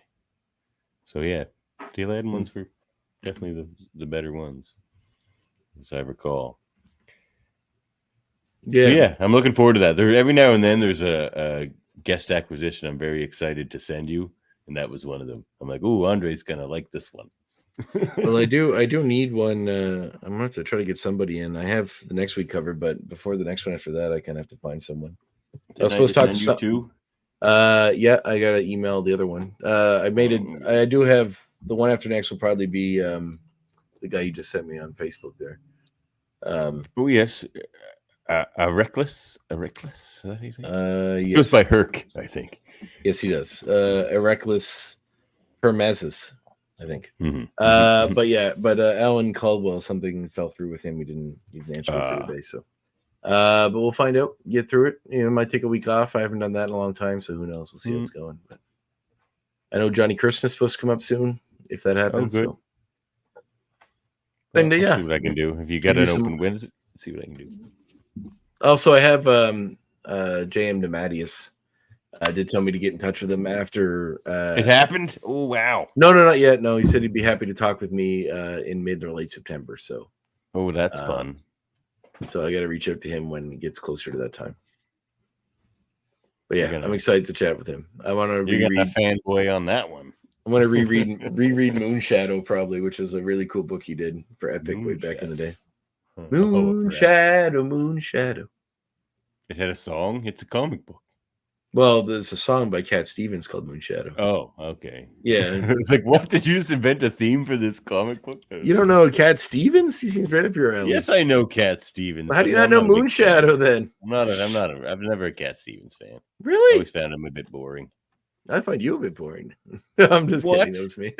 So yeah, the Aladdin ones were definitely the better ones, as I recall. Yeah, so yeah, I'm looking forward to that. There every now and then there's a guest acquisition I'm very excited to send you, and that was one of them. I'm like, ooh, Andre's gonna like this one. Well, I do need one. I'm gonna have to try to get somebody in. I have the next week covered, but before the next one after that, I kind of have to find someone. I was supposed to talk to you too. Yeah, I gotta email the other one. I made it. I do have the one after next will probably be the guy you just sent me on Facebook there. Oh yes, a reckless. Is that how you say? Yes. It goes by Herc, I think. Yes, he does. A reckless Hermesis, I think. Mm-hmm. But Alan Caldwell, something fell through with him. He didn't answer me for the day, so. But we'll find out. Get through it. It might take a week off. I haven't done that in a long time, so who knows? We'll see how it's going. But I know Johnny Christmas is supposed to come up soon, if that happens. Oh, good. So. And see what I can do. If you got an open window, see what I can do. Also, I have JM DeMatteis. Did tell me to get in touch with him after it happened. Oh wow! No, not yet. No, he said he'd be happy to talk with me in mid or late September. So, that's fun. So I got to reach out to him when it gets closer to that time. But yeah, I'm excited to chat with him. I want to reread. You got a fanboy on that one. I want to reread Moonshadow probably, which is a really cool book he did for Epic way back in the day. Moonshadow. It had a song. It's a comic book. Well, there's a song by Cat Stevens called Moonshadow. Oh, okay. Yeah. It's like, what? Did you just invent a theme for this comic book? You don't know Cat Stevens? He seems right up your alley. Yes, I know Cat Stevens. How do you not know Moonshadow then? I've never a Cat Stevens fan. Really? I always found him a bit boring. I find you a bit boring. I'm just kidding. That was me.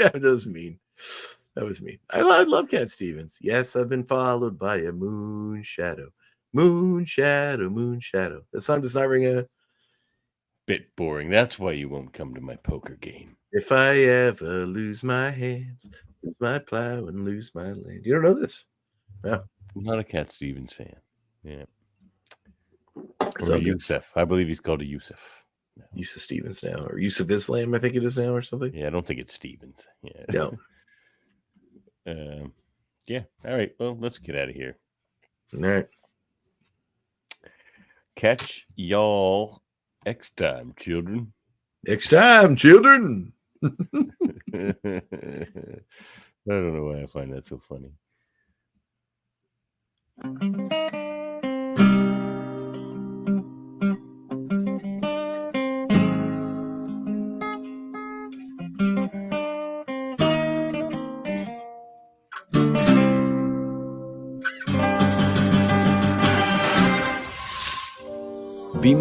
That was mean. I love Cat Stevens. Yes, I've been followed by a moonshadow. Moonshadow. That song does not ring a bit boring. That's why you won't come to my poker game. If I ever lose my hands, lose my plow, and lose my land. You don't know this? Yeah. I'm not a Cat Stevens fan. Yeah. So Yusuf. I believe he's called a Yusuf. No. Yusuf Stevens now, or Yusuf Islam, I think it is now, or something. Yeah, I don't think it's Stevens. Yeah. No. Yeah. All right. Well, let's get out of here. All right. Catch y'all next time, children. Next time, children. I don't know why I find that so funny. Beam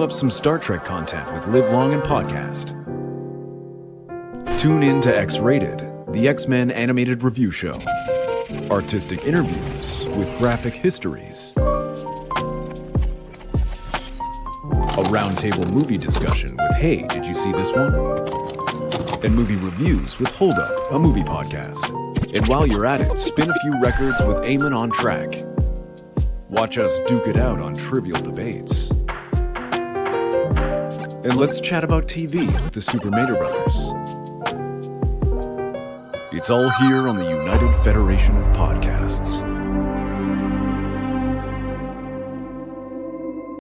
up some Star Trek content with Live Long and Podcast. Tune in to X-Rated, the X-Men animated review show. Artistic interviews with graphic histories. A roundtable movie discussion with Hey, did you see this one? And movie reviews with Hold Up, a movie podcast. And while you're at it, spin a few records with Eamon on track. Watch us duke it out on trivial debates. And let's chat about TV with the Super Mater Brothers. It's all here on the United Federation of Podcasts.